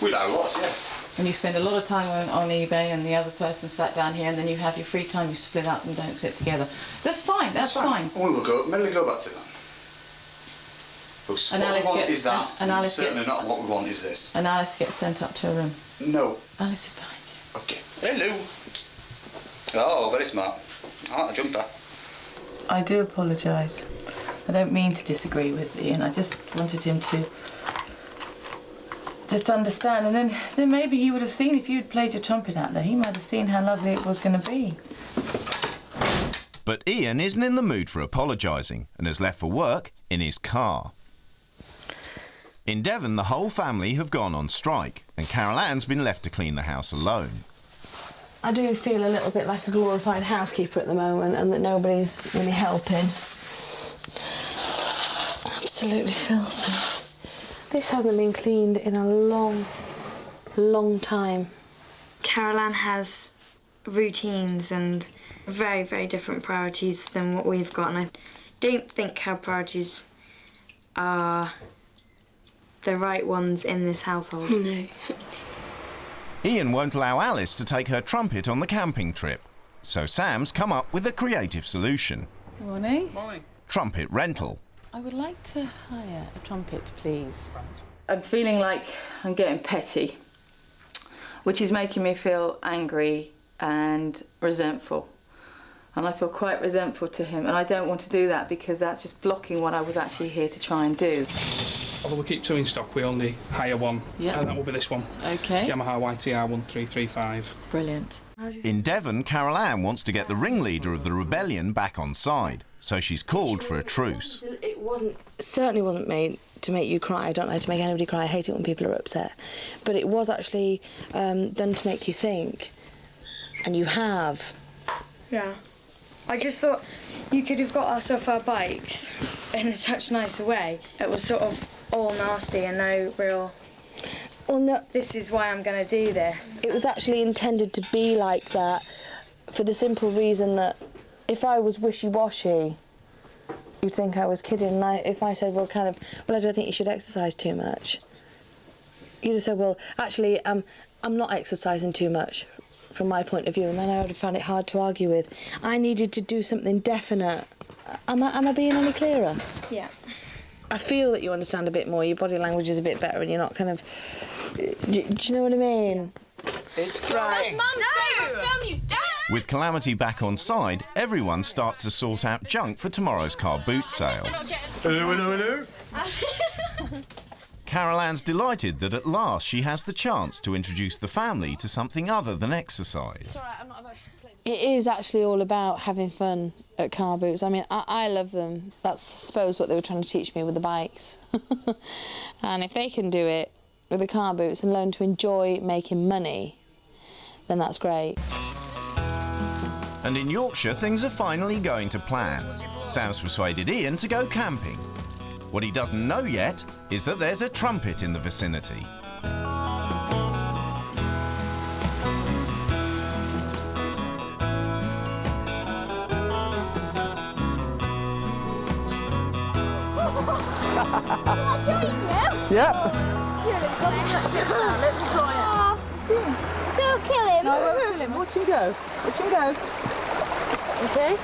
We row lots, yes. And you spend a lot of time on eBay and the other person sat down here and then you have your free time, you split up and don't sit together. That's fine, that's fine. We will go, maybe go back to that. What we want is that, and certainly not what we want is this. And Alice gets sent up to her room. No. Alice is behind you. Okay. Hello. Oh, very smart. I like the jumper. I do apologise. I don't mean to disagree with Ian. I just wanted him to just understand, and then maybe he would have seen, if you had played your trumpet out there, he might have seen how lovely it was going to be. But Ian isn't in the mood for apologising and has left for work in his car. In Devon, the whole family have gone on strike and Carol Ann's been left to clean the house alone. I do feel a little bit like a glorified housekeeper at the moment and that nobody's really helping. Absolutely filthy. This hasn't been cleaned in a long, long time. Carol Ann has routines and very, very different priorities than what we've got, and I don't think our priorities are the right ones in this household. No. Ian won't allow Alice to take her trumpet on the camping trip, so Sam's come up with a creative solution. Morning. Morning. Trumpet rental. I would like to hire a trumpet, please. I'm feeling like I'm getting petty, which is making me feel angry and resentful. And I feel quite resentful to him, and I don't want to do that because that's just blocking what I was actually here to try and do. Although we keep two in stock, we only hire one, and that will be this one. OK. Yamaha YTR 1335. Brilliant. In Devon, Carol Ann wants to get the ringleader of the rebellion back on side, so she's called for a truce. It certainly wasn't made to make you cry. I don't like to make anybody cry. I hate it when people are upset. But it was actually done to make you think. And you have. Yeah. I just thought you could have got us off our bikes in such a nice way. It was sort of all nasty and no real... Well, no. This is why I'm going to do this. It was actually intended to be like that for the simple reason that if I was wishy-washy, you'd think I was kidding. And if I said, well, I don't think you should exercise too much, you'd have said, well, actually, I'm not exercising too much from my point of view, and then I would have found it hard to argue with. I needed to do something definite. Am I being any clearer? Yeah. I feel that you understand a bit more, your body language is a bit better, and you're not kind of... Do you know what I mean? It's That's Mum's favourite film, you dad! With Calamity back on side, everyone starts to sort out junk for tomorrow's car boot sale. Hello. Carol Ann's delighted that at last she has the chance to introduce the family to something other than exercise. It is actually all about having fun at car boots. I mean, I love them. That's, I suppose, what they were trying to teach me with the bikes. And if they can do it with the car boots and learn to enjoy making money, then that's great. And in Yorkshire, things are finally going to plan. Sam's persuaded Ian to go camping. What he doesn't know yet is that there's a trumpet in the vicinity. Yep. Don't kill him. No, I won't kill him. Watch him go. Watch him go. OK?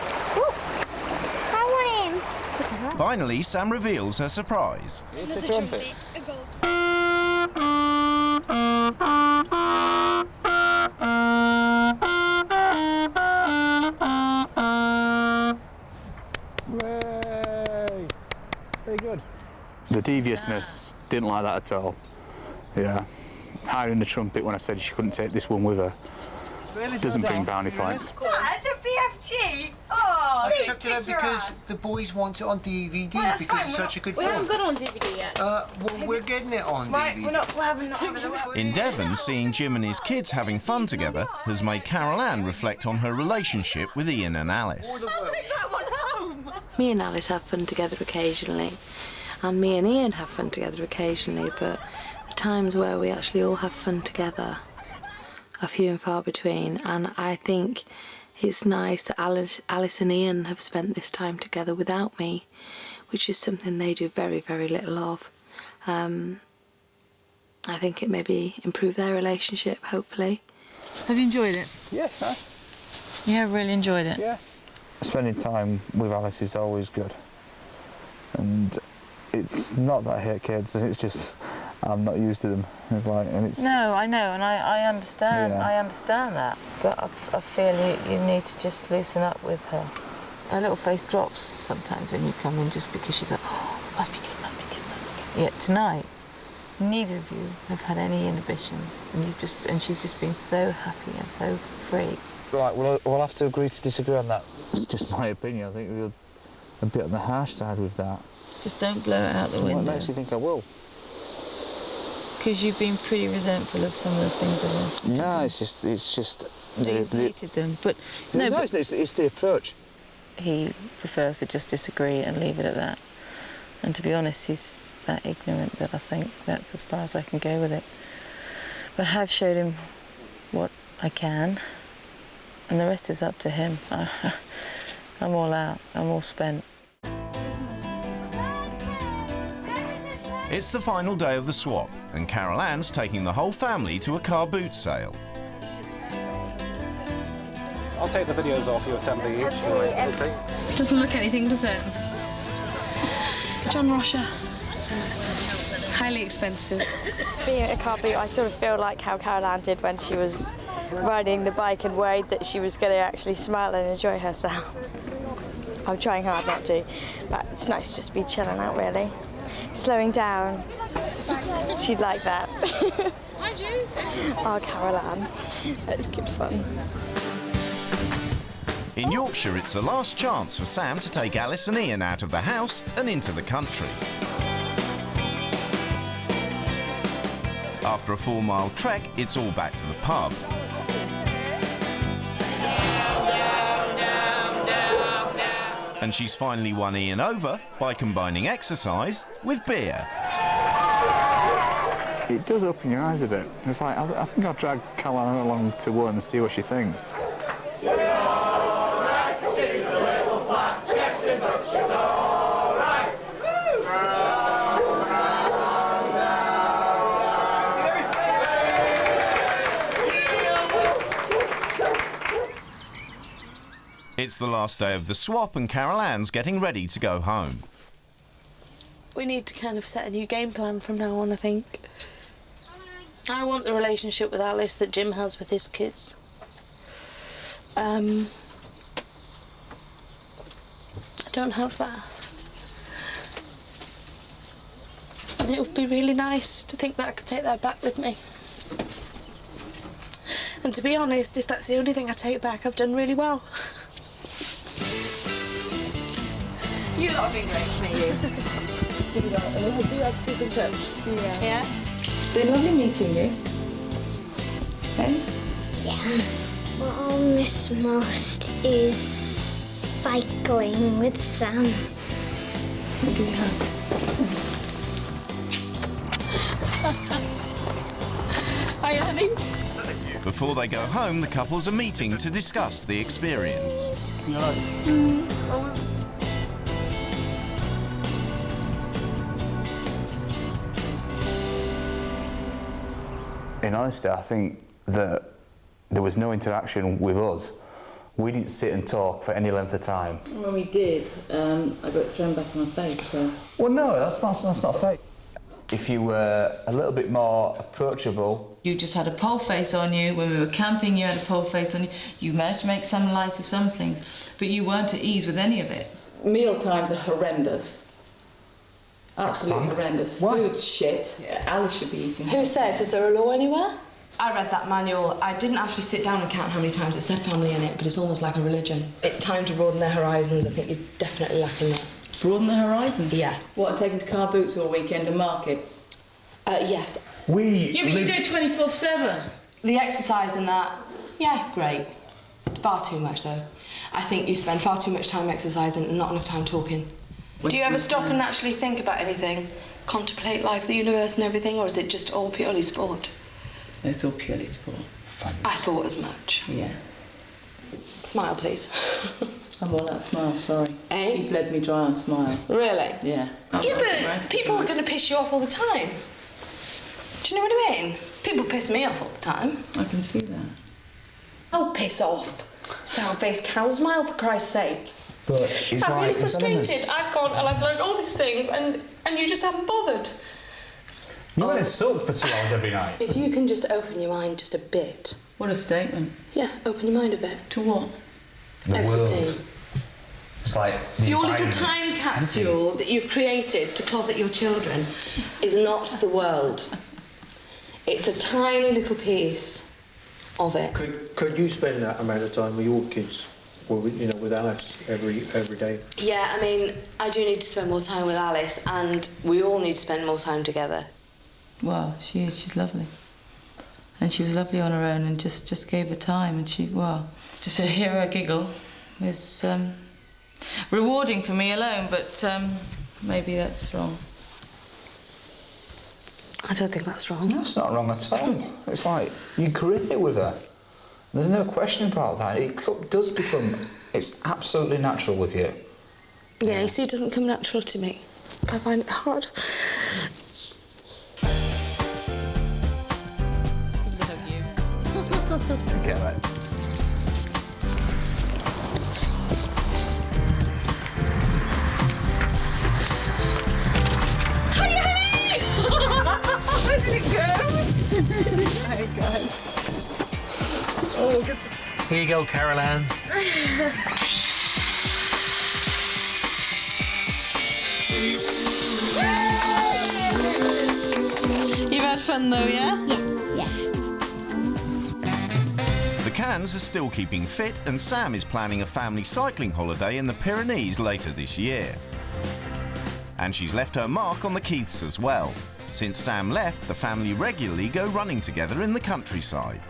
I want him. Finally, Sam reveals her surprise. It's a trumpet. Hooray! Very good. The deviousness, didn't like that at all. Yeah. Hiring the trumpet when I said she couldn't take this one with her. Really doesn't bring brownie points. Dad, the BFG! Oh, I chucked it out because the boys want it on DVD because it's such a good we film. haven't got it on DVD yet. Well, we're getting it on DVD. We're having it. In Devon, seeing Jim and his kids having fun together has made Carol Ann reflect on her relationship with Ian and Alice. I'll take that one home! Me and Alice have fun together occasionally, and me and Ian have fun together occasionally, but the times where we actually all have fun together are few and far between, and I think it's nice that Alice and Ian have spent this time together without me, which is something they do very, very little of. I think it maybe improve their relationship, hopefully. Have you enjoyed it? Yes, huh? Yeah, really enjoyed it. Yeah. Spending time with Alice is always good. And it's not that I hate kids, it's just I'm not used to them. It's like, and it's... No, I know, and I understand. Yeah. I understand that, but I feel you need to just loosen up with her. Her little face drops sometimes when you come in, just because she's like, oh, must be good, must be good, must be good. Yet tonight, neither of you have had any inhibitions, and she's just been so happy and so free. Right, we'll have to agree to disagree on that. It's just my opinion. I think we're a bit on the harsh side with that. Just don't blow it out the window. What makes you think I will? Because you've been pretty resentful of some of the things I've asked you to No, do. it's just... You've hated them, but... No, it's the approach. He prefers to just disagree and leave it at that. And to be honest, he's that ignorant that I think that's as far as I can go with it. But I have showed him what I can, and the rest is up to him. I'm all out, I'm all spent. It's the final day of the swap, and Carol Ann's taking the whole family to a car boot sale. I'll take the videos off you at 10p each. Okay. Doesn't look anything, does it? John Rosher. Highly expensive. Being at a car boot, I sort of feel like how Carol Ann did when she was riding the bike and worried that she was going to actually smile and enjoy herself. I'm trying hard not to, but it's nice just to be chilling out, really. Slowing down. She'd like that. Oh, Carol Ann. That's good fun. In Yorkshire, it's the last chance for Sam to take Alice and Ian out of the house and into the country. After a 4-mile trek, it's all back to the pub. And she's finally won Ian over by combining exercise with beer. It does open your eyes a bit. It's like, I think I'll drag Caroline along to one and see what she thinks. It's the last day of the swap and Carol Ann's getting ready to go home. We need to kind of set a new game plan from now on, I think. I want the relationship with Alice that Jim has with his kids. I don't have that. And it would be really nice to think that I could take that back with me. And to be honest, if that's the only thing I take back, I've done really well. You lot have been great to meet you. And we'll do have to keep in touch. Yeah? It's been lovely meeting you. Hey? Yeah. What I'll miss most is cycling with Sam. What do you have? Hi, Annie. Before they go home, the couples are meeting to discuss the experience. In honesty, I think that there was no interaction with us. We didn't sit and talk for any length of time. When we did, I got it thrown back on my face, so... Well, no, that's not fair. If you were a little bit more approachable... You just had a pole face on you. When we were camping, you had a pole face on you. You managed to make some light of some things, but you weren't at ease with any of it. Meal times are horrendous. Absolutely horrendous. What? Food's shit. Yeah, Alice should be eating. Who says? Is there a law anywhere? I read that manual. I didn't actually sit down and count how many times it said family in it, but it's almost like a religion. It's time to broaden their horizons. I think you're definitely lacking that. Broaden the horizons? Yeah. What, taking to car boots all weekend and markets? Yes. Yeah, but you do it 24/7. The exercise and that, yeah, great. Far too much, though. I think you spend far too much time exercising and not enough time talking. Do you ever stop and actually think about anything? Contemplate life, the universe and everything, or is it just all purely sport? It's all purely sport. I thought as much. Yeah. Smile, please. I've all that smile, sorry. Eh? You bled me dry on smile. Really? Yeah. Yeah, but people are going to piss you off all the time. Do you know what I mean? People piss me off all the time. I can see that. Oh, piss off. Sound-faced cow smile, for Christ's sake. But it's I'm like... really frustrated. I've gone and I've learned all these things and you just haven't bothered. You went and sulked for 2 hours every night. If you can just open your mind just a bit. What a statement. Yeah, open your mind a bit. To what? The world. It's like the Your little environment. time capsule that you've created to closet your children is not the world. It's a tiny little piece of it. Could you spend that amount of time with your kids, or with Alice every day? Yeah, I mean, I do need to spend more time with Alice, and we all need to spend more time together. Well, she is. She's lovely. And she was lovely on her own and just gave her time. And just to hear her giggle is rewarding for me alone, but maybe that's wrong. I don't think that's wrong. That's not wrong at all. It's like, you create with her. There's no question about that. It does become... It's absolutely natural with you. Yeah, you see, it doesn't come natural to me. I find it hard. Okay, right. Where did it go? Oh, God. Oh, good. Here you go, Caroline. You've had fun, though, yeah? Yeah. The Cans are still keeping fit, and Sam is planning a family cycling holiday in the Pyrenees later this year. And she's left her mark on the Keiths as well. Since Sam left, the family regularly go running together in the countryside.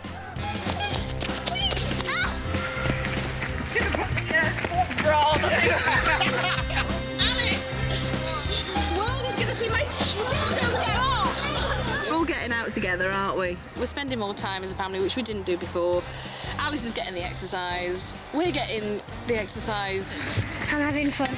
Should have put the sports bra on. Alice! The world is going to see my tits if I don't get off! We're all getting out together, aren't we? We're spending more time as a family, which we didn't do before. Alice is getting the exercise. We're getting the exercise. I'm having fun.